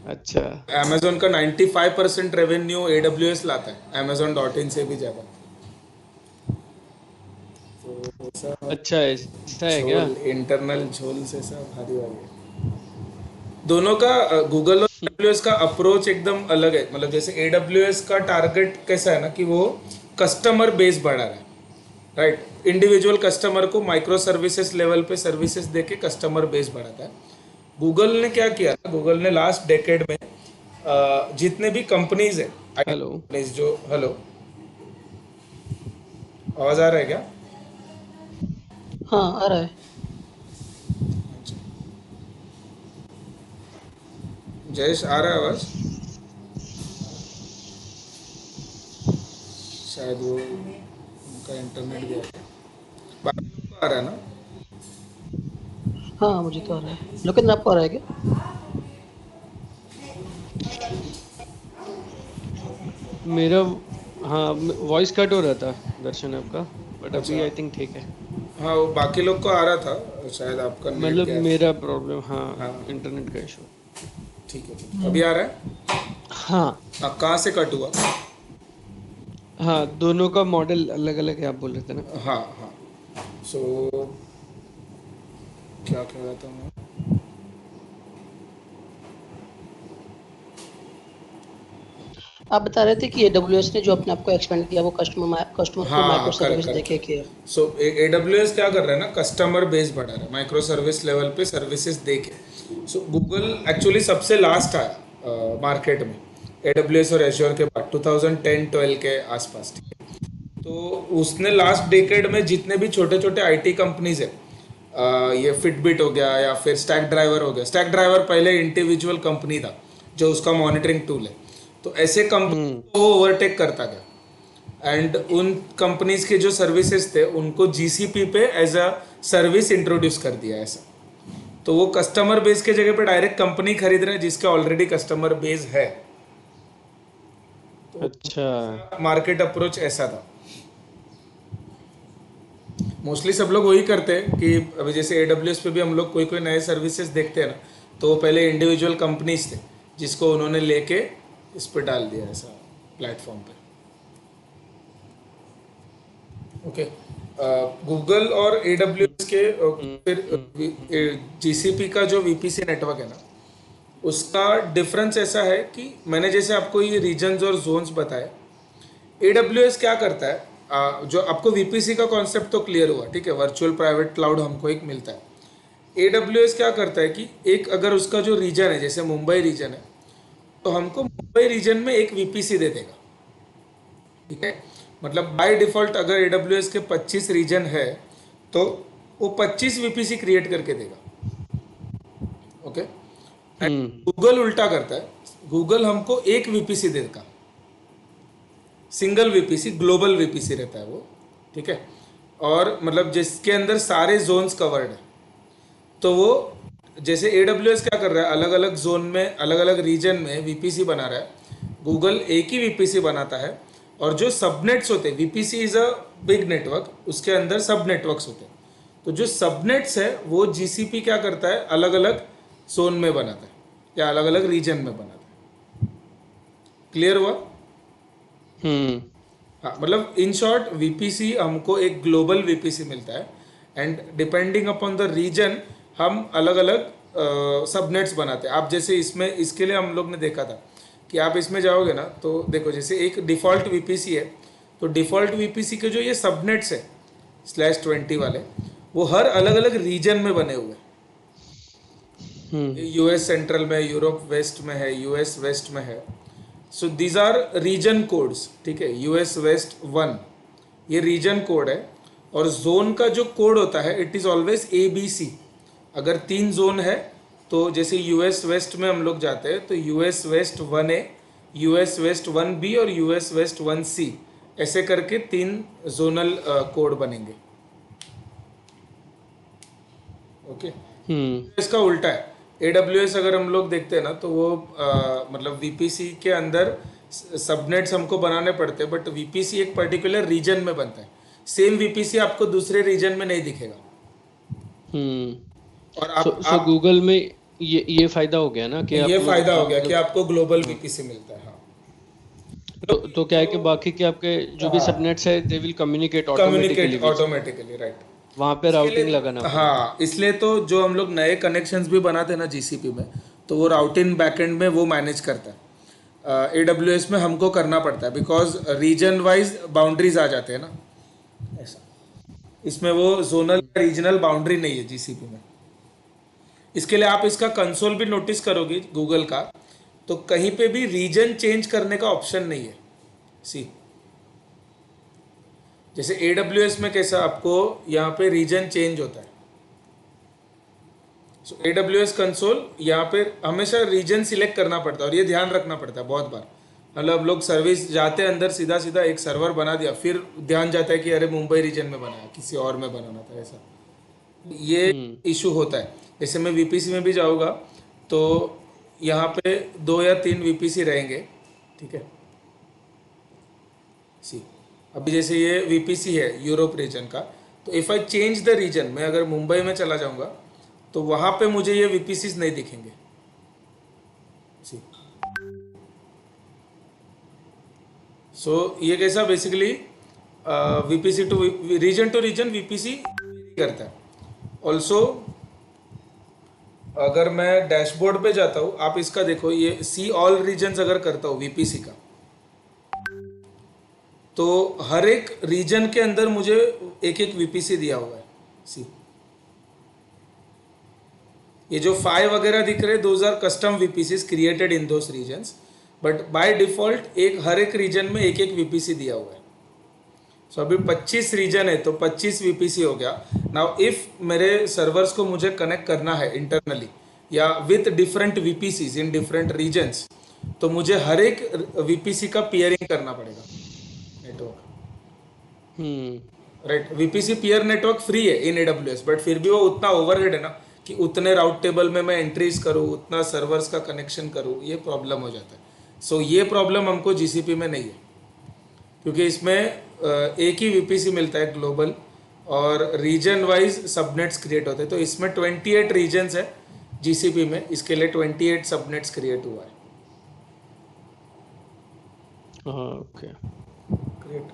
अच्छा। अमेजोन का 95% रेवेन्यू AWS लाता है, Amazon.in से भी ज़्यादा। तो ऐसा अच्छा ऐसा है क्या? झोल, इंटरनल झोल से सब भारी वाली है। दोनों का गूगल और AWS का अप्रोच एकदम अलग है। मतलब जैसे AWS का टारगेट कैसा है ना, कि वो कस्टमर बेस बढ़ा रहा है, राइट। इंडिविजुअल कस्टमर को माइक्रो सर्विसेज लेवल पे सर्विसेज देके कस्टमर बेस बढ़ाता है। गूगल ने क्या किया ना, गूगल ने लास्ट डेकेड में जितने भी कंपनीज है, हेलो। कंपनीज जो, हेलो, आवाज़ आ रहा है क्या? हाँ आ रहा है। जयेश, आ रहा है आवाज़? शायद वो उनका इंटरनेट गया है। बाकी सबको आ रहा है ना? हाँ मुझे तो आ रहा है, लेकिन आपको आ रहा है क्या? मेरा, हाँ, वॉइस कट हो रहा था दर्शन आपका, बट अभी अच्छा। आई थिंक ठीक है। हाँ, वो बाकी लोग को आ रहा था, शायद आपका नेट मतलब गया था। मेरा प्रॉब्लम, हाँ, हाँ, इंटरनेट का इशू। ठीक है, ठीक है। अभी आ रहा है? हाँ कहाँ से कट हुआ? हाँ, दोनों का मॉडल अलग अलग है, आप बोल रहे थे ना। हाँ, हाँ। सो क्या कह रहा था मैं? आप बता रहे थे कि एडब्ल्यूएस ने जो अपने आप को एक्सपेंड किया वो कस्टमर्स को माइक्रो हाँ, करेक्ट, सर्विस करेक्ट, देके किया। करेक्ट। सो AWS क्या कर रहा है ना, कस्टमर बेस बढ़ा रहा है, माइक्रो सर्विस लेवल पे सर्विसेज दे के। सो गूगल एक्चुअली सबसे लास्ट आया मार्केट में, AWS और एश्योर के बाद 2010-12 के आसपास, ठीक है। तो उसने लास्ट डेकेड में जितने भी छोटे छोटे IT कंपनीज है, ये फिटबिट हो गया या फिर स्टैक ड्राइवर हो गया। स्टैक ड्राइवर पहले इंडिविजुअल कंपनी था जो उसका मॉनिटरिंग टूल है, तो ऐसे कंपनी हम्म। को वो ओवरटेक करता गया। एंड उन कंपनीज के जो सर्विसेज थे उनको GCP पे एज अ सर्विस इंट्रोड्यूस कर दिया ऐसा। तो वो कस्टमर बेस के जगह पे डायरेक्ट कंपनी खरीद रहे हैं जिसका ऑलरेडी कस्टमर बेस है। अच्छा। मार्केट अप्रोच ऐसा था। मोस्टली सब लोग वही करते हैं कि अभी जैसे AWS पे भी हम लोग कोई कोई नए सर्विसेज देखते हैं ना, तो वो पहले इंडिविजुअल कंपनीज थे जिसको उन्होंने लेके इस पे डाल दिया ऐसा प्लेटफॉर्म पे। ओके। गूगल और AWS के फिर GCP का जो VPC नेटवर्क है ना, उसका डिफरेंस ऐसा है कि मैंने जैसे आपको ये रीजन्स और जोन्स बताए, AWS क्या करता है, जो आपको VPC का कॉन्सेप्ट तो क्लियर हुआ, ठीक है, वर्चुअल प्राइवेट क्लाउड हमको एक मिलता है। AWS क्या करता है कि एक अगर उसका जो रीजन है, जैसे मुंबई रीजन है, तो हमको मुंबई रीजन में एक VPC दे देगा, ठीक है। मतलब बाय डिफॉल्ट अगर AWS के 25 रीजन है तो वो 25 VPC क्रिएट करके देगा। ओके। हम्म। गूगल उल्टा करता है, गूगल हमको एक VPC देगा, सिंगल VPC, ग्लोबल VPC रहता है वो, ठीक है। और मतलब जिसके अंदर सारे जोन्स कवर्ड है। तो वो जैसे AWS क्या कर रहा है, अलग अलग जोन में अलग अलग रीजन में VPC बना रहा है, गूगल एक ही VPC बनाता है। और जो सबनेट्स होते हैं, VPC is a big network, उसके अंदर सब नेटवर्क्स होते हैं। तो जो सबनेट्स है वो GCP क्या करता है, अलग अलग जोन में बनाता है या अलग अलग रीजन में बनाता है। क्लियर हुआ? हम्म। हाँ, मतलब इन शॉर्ट VPC हमको एक ग्लोबल VPC मिलता है, and depending upon the region हम अलग अलग सबनेट्स बनाते हैं। आप जैसे इसमें इसके लिए हम लोग ने देखा था कि आप इसमें जाओगे ना, तो देखो जैसे एक डिफ़ॉल्ट VPC है, तो डिफ़ॉल्ट VPC के जो ये सबनेट्स है /20 वाले, वो हर अलग अलग रीजन में बने हुए हैं। हम्म। US सेंट्रल में, यूरोप वेस्ट में है, US वेस्ट में है। So these are region codes, ठीक है। US वेस्ट 1 ये रीजन कोड है। और जोन का जो कोड होता है इट इज़ ऑलवेज ABC। अगर 3 जोन है तो जैसे US वेस्ट में हम लोग जाते हैं तो US waste 1A, US waste 1B और US वेस्ट 1C, ऐसे करके 3 जोनल कोड बनेंगे। ओके। हम्म। इसका उल्टा है, AWS अगर हम लोग देखते हैं ना तो वो मतलब VPC के अंदर सबनेट्स हमको बनाने पड़ते हैं, बट VPC एक पर्टिकुलर रीजन में बनता है। सेम VPC आपको दूसरे रीजन में नहीं दिखेगा। हम्म। और सो आप गूगल में ये फायदा हो गया ना कि ये आप फायदा हो गया कि मतलब, आपको ग्लोबल हाँ, VPC मिलता है। हाँ, तो क्या है कि बाकी के आपके जो भी हाँ, सबनेट्स है they will communicate automatically communicate which, automatically, right. वहां पे इसके राउटिंग लिए लगाना पड़ेगा। हाँ, इसलिए तो जो हम लोग नए कनेक्शंस भी बनाते हैं ना GCP में, तो वो राउटिंग बैकएंड में वो मैनेज करता है। AWS में हमको करना पड़ता है बिकॉज रीजन वाइज बाउंड्रीज आ जाते हैं ना ऐसा। इसमें वो जोनल रीजनल बाउंड्री नहीं है GCP में। इसके लिए आप इसका कंसोल भी नोटिस करोगे गूगल का, तो कहीं पे भी रीजन चेंज करने का ऑप्शन नहीं है। सी जैसे AWS में कैसा आपको यहाँ पे रीजन चेंज होता है। सो AWS कंसोल यहाँ पे हमेशा रीजन सिलेक्ट करना पड़ता है, और ये ध्यान रखना पड़ता है बहुत बार। मतलब लोग सर्विस जाते हैं अंदर, सीधा सीधा एक सर्वर बना दिया, फिर ध्यान जाता है कि अरे मुंबई रीजन में बनाया, किसी और में बनाना था ऐसा। ये हम्म। इशू होता है। जैसे मैं VPC में भी जाऊँगा तो यहाँ पे 2 या 3 VPC रहेंगे, ठीक है। सी, अभी जैसे ये वीपीसी है यूरोप रीजन का, तो if I change the region, मैं अगर मुंबई में चला जाऊंगा तो वहाँ पे मुझे ये वीपीसीज नहीं दिखेंगे। सी, सो ये कैसा basically VPC to region VPC करता है। ऑल्सो अगर मैं डैशबोर्ड पे जाता हूँ, आप इसका देखो, ये सी ऑल रीजन्स अगर करता हूँ वीपीसी का, तो हर एक रीजन के अंदर मुझे एक एक वीपीसी दिया हुआ है। सी, ये जो 5 वगैरह दिख रहे, those are custom VPCs created in those regions, but by default हर एक रीजन में एक एक वीपीसी दिया हुआ है। सो अभी 25 रीजन है तो 25 वीपीसी हो गया। नाउ इफ मेरे सर्वर्स को मुझे कनेक्ट करना है इंटरनली या with different VPCs in different regions, तो मुझे हर एक वीपीसी का पियरिंग करना पड़ेगा network, right. VPC peer network free है इन एडब्ल्यूएस, बट फिर भी वो उतना ओवरहेड है ना कि उतने राउट टेबल में मैं एंट्रीज करूँ, उतना सर्वर्स का कनेक्शन करूँ, ये प्रॉब्लम हो जाता है। सो ये प्रॉब्लम हमको जीसीपी में नहीं है, क्योंकि इसमें एक ही वीपीसी मिलता है ग्लोबल, और रीजन वाइज सबनेट्स क्रिएट होते हैं। तो इसमें 28 रीजन्स है जीसीपी में, इसके लिए 28 सबनेट्स क्रिएट हुआ है। ओके। ग्रेट,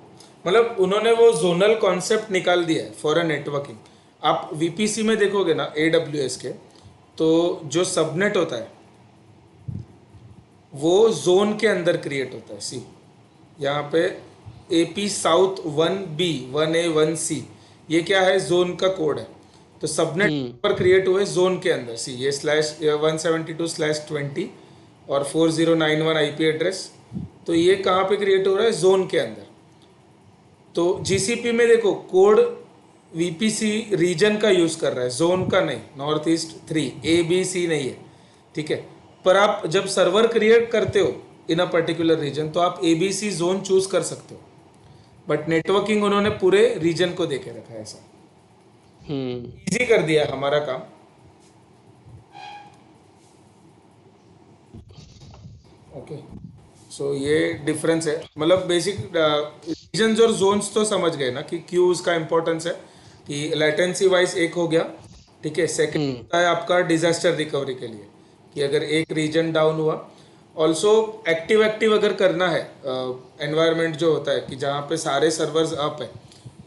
मतलब उन्होंने वो जोनल कॉन्सेप्ट निकाल दिया है फॉर अ नेटवर्किंग। आप वीपीसी में देखोगे ना एडब्ल्यूएस के, तो जो सबनेट होता है वो जोन के अंदर क्रिएट होता है। सी, यहाँ पे AP south 1B 1A 1C, ये क्या है, जोन का कोड है। तो सबनेट पर क्रिएट हुए जोन के अंदर। सी, ये /172/20 और 4091 आईपी एड्रेस, तो ये कहाँ पे क्रिएट हो रहा है, जोन के अंदर। तो जीसीपी में देखो कोड वीपीसी रीजन का यूज कर रहा है, जोन का नहीं। नॉर्थ ईस्ट 3 ABC नहीं है, ठीक है। पर आप जब सर्वर क्रिएट करते हो इन अ पर्टिकुलर रीजन, तो आप ABC जोन चूज कर सकते हो, बट नेटवर्किंग उन्होंने पूरे रीजन को देके रखा है। ऐसा इजी कर दिया हमारा काम। ओके, सो ये डिफरेंस है। मतलब बेसिक रीजन्स और जोन्स तो समझ गए ना कि क्यों उसका इंपॉर्टेंस है, कि लेटेंसी वाइज एक हो गया, ठीक है। सेकंड होता है आपका डिजास्टर रिकवरी के लिए, कि अगर एक रीजन डाउन हुआ। ऑल्सो एक्टिव अगर करना है एनवायरनमेंट जो होता है कि जहाँ पे सारे सर्वर्स अप है,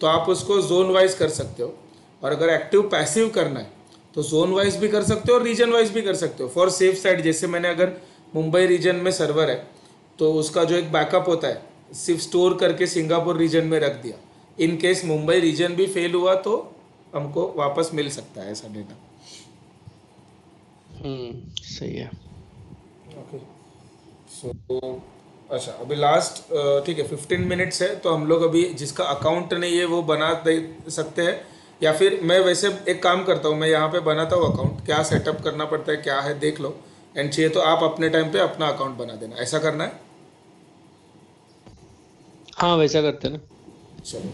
तो आप उसको जोन वाइज कर सकते हो। और अगर एक्टिव पैसिव करना है तो जोन वाइज भी कर सकते हो और रीजन वाइज भी कर सकते हो। फॉर सेफ साइड, जैसे मैंने अगर मुंबई रीजन में सर्वर है, तो उसका जो एक बैकअप होता है सिर्फ स्टोर करके सिंगापुर रीजन में रख दिया। इन केस मुंबई रीजन भी फेल हुआ तो हमको वापस मिल सकता है ऐसा डेटा। सही है। ओके, सो अच्छा, अभी लास्ट, ठीक है, 15 मिनट्स है, तो हम लोग अभी जिसका अकाउंट नहीं है वो बना दे सकते हैं, या फिर मैं वैसे एक काम करता हूँ, मैं यहाँ पे बनाता हूँ अकाउंट, क्या सेटअप करना पड़ता है क्या है देख लो, एंड चाहिए तो आप अपने टाइम पे अपना अकाउंट बना देना। ऐसा करना है? हाँ, वैसा करते हैं ना। चलो,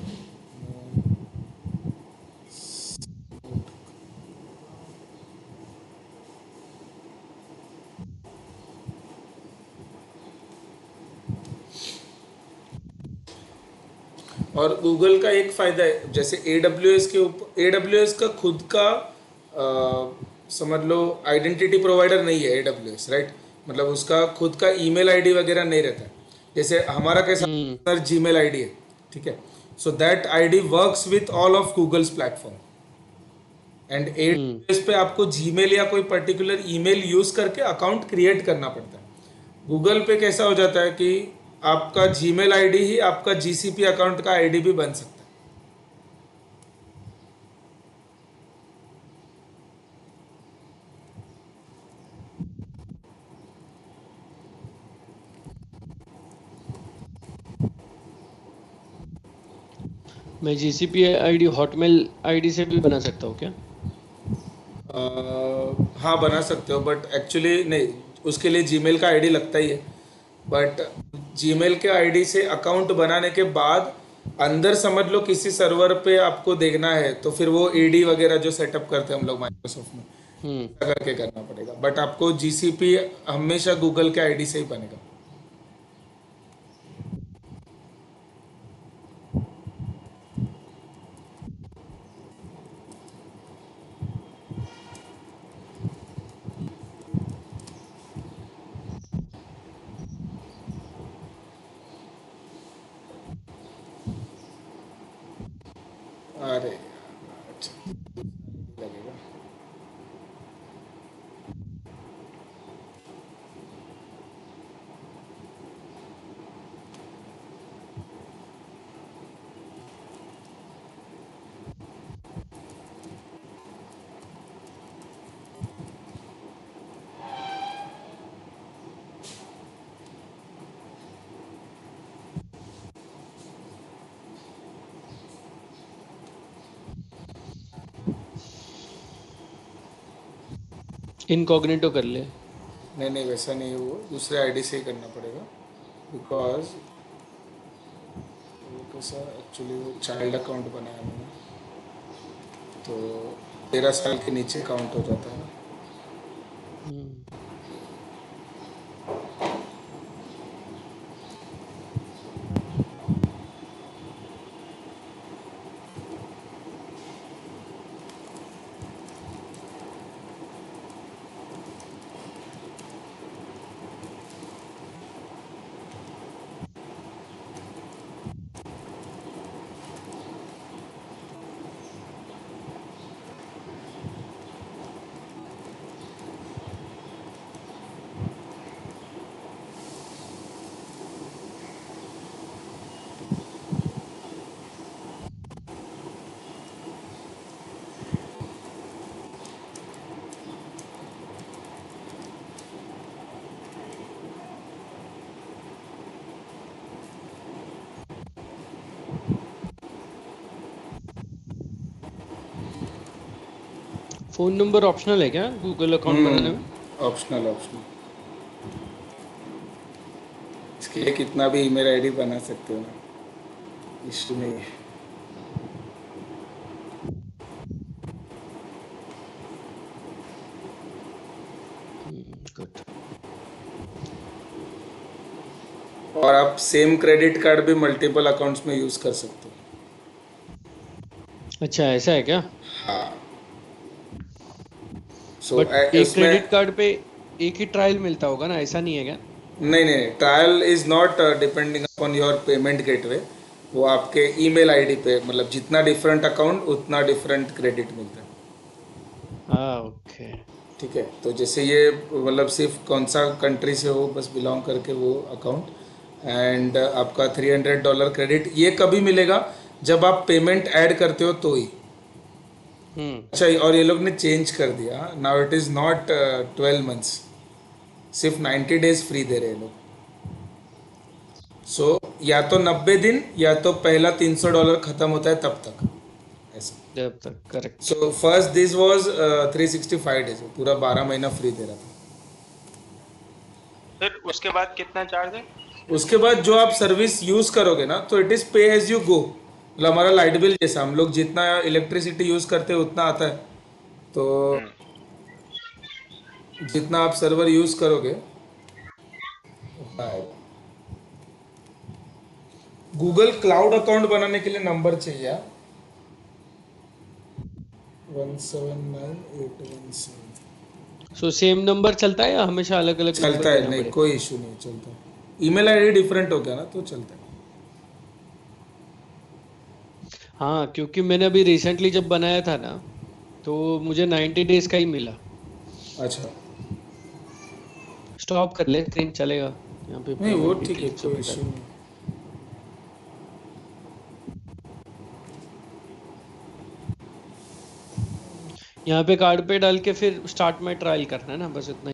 और गूगल का एक फ़ायदा है, जैसे AWS के ऊपर, AWS का खुद का समझ लो आइडेंटिटी प्रोवाइडर नहीं है AWS, राइट। मतलब उसका खुद का ईमेल आईडी वगैरह नहीं रहता है, जैसे हमारा कैसा सर जीमेल आईडी है, ठीक है। So that ID works with all of Google's platform, and AWS पे आपको जीमेल या कोई पर्टिकुलर ईमेल यूज करके अकाउंट क्रिएट करना पड़ता है। गूगल पे कैसा हो जाता है कि आपका जीमेल आईडी ही आपका GCP अकाउंट का आईडी भी बन सकता है। मैं GCP आईडी हॉटमेल आईडी से भी बना सकता हूँ क्या? हाँ, बना सकते हो, बट एक्चुअली नहीं, उसके लिए जीमेल का आईडी लगता ही है। बट जीमेल के आईडी से अकाउंट बनाने के बाद अंदर समझ लो किसी सर्वर पे आपको देखना है, तो फिर वो AD वगैरह जो सेटअप करते हैं हम लोग माइक्रोसॉफ्ट में, ऐसा करके करना पड़ेगा। बट आपको GCP हमेशा गूगल के आईडी से ही बनेगा। अरे अच्छा लगेगा। इनकॉग्निटो कर ले। नहीं नहीं, वैसा नहीं है, वो दूसरे आईडी से ही करना पड़ेगा, बिकॉज वो कैसा एक्चुअली वो चाइल्ड अकाउंट बनाया मैंने, तो 13 साल के नीचे काउंट हो जाता है ना। फोन नंबर ऑप्शनल है क्या गूगल अकाउंट बनाने में? ऑप्शनल ऑप्शनल, इसके लिए कितना भी ईमेल आईडी बना सकते हो ना, इश्यू नहीं है। गुड। और आप सेम क्रेडिट कार्ड भी मल्टीपल अकाउंट्स में यूज कर सकते हो। अच्छा ऐसा है क्या? सो बट एक उसमें क्रेडिट कार्ड पे एक ही ट्रायल मिलता होगा ना, ऐसा नहीं है क्या? नहीं नहीं, trial is not depending upon your payment gateway, वो आपके ईमेल आईडी पे, मतलब जितना डिफरेंट अकाउंट उतना डिफरेंट क्रेडिट मिलता है। हाँ ओके। ठीक है, तो जैसे ये मतलब सिर्फ कौन सा कंट्री से हो बस बिलोंग करके वो अकाउंट, एंड आपका $300 क्रेडिट ये कभी मिलेगा जब आप पेमेंट ऐड करते हो तो ही। अच्छा, और ये लोग ने चेंज कर दिया, now it is not 12 months, सिर्फ 90 डेज फ्री दे रहे हैं लोग। सो या तो 90 दिन या तो पहला $300 खत्म होता है तब तक, ऐसा। जब तक correct. So first this was 365 days, पूरा 12 महीना फ्री दे रहा था। फिर उसके बाद कितना चार्ज है? उसके बाद जो आप सर्विस यूज करोगे ना, तो it is pay as you go, मतलब हमारा लाइट बिल जैसा, हम लोग जितना इलेक्ट्रिसिटी यूज करते हैं उतना आता है, तो जितना आप सर्वर यूज करोगे उतना आएगा। गूगल क्लाउड अकाउंट बनाने के लिए नंबर चाहिए 179817। सो सेम नंबर चलता है या हमेशा अलग अलग नंबर चलता है, देना नहीं पड़ेगा? कोई इशू नहीं, चलता है। ईमेल आईडी डिफरेंट हो गया ना तो चलता है। हाँ क्योंकि मैंने अभी रिसेंटली जब बनाया था ना, तो मुझे 90 डेज का ही मिला। अच्छा, स्टॉप कर ले, स्क्रीन चलेगा यहाँ पे, नहीं वो पेमेंट ठीक है, डिटेल कोई सब इशू बता। नहीं। यहाँ पे कार्ड पे डाल के फिर स्टार्ट में ट्रायल करना है ना, बस इतना।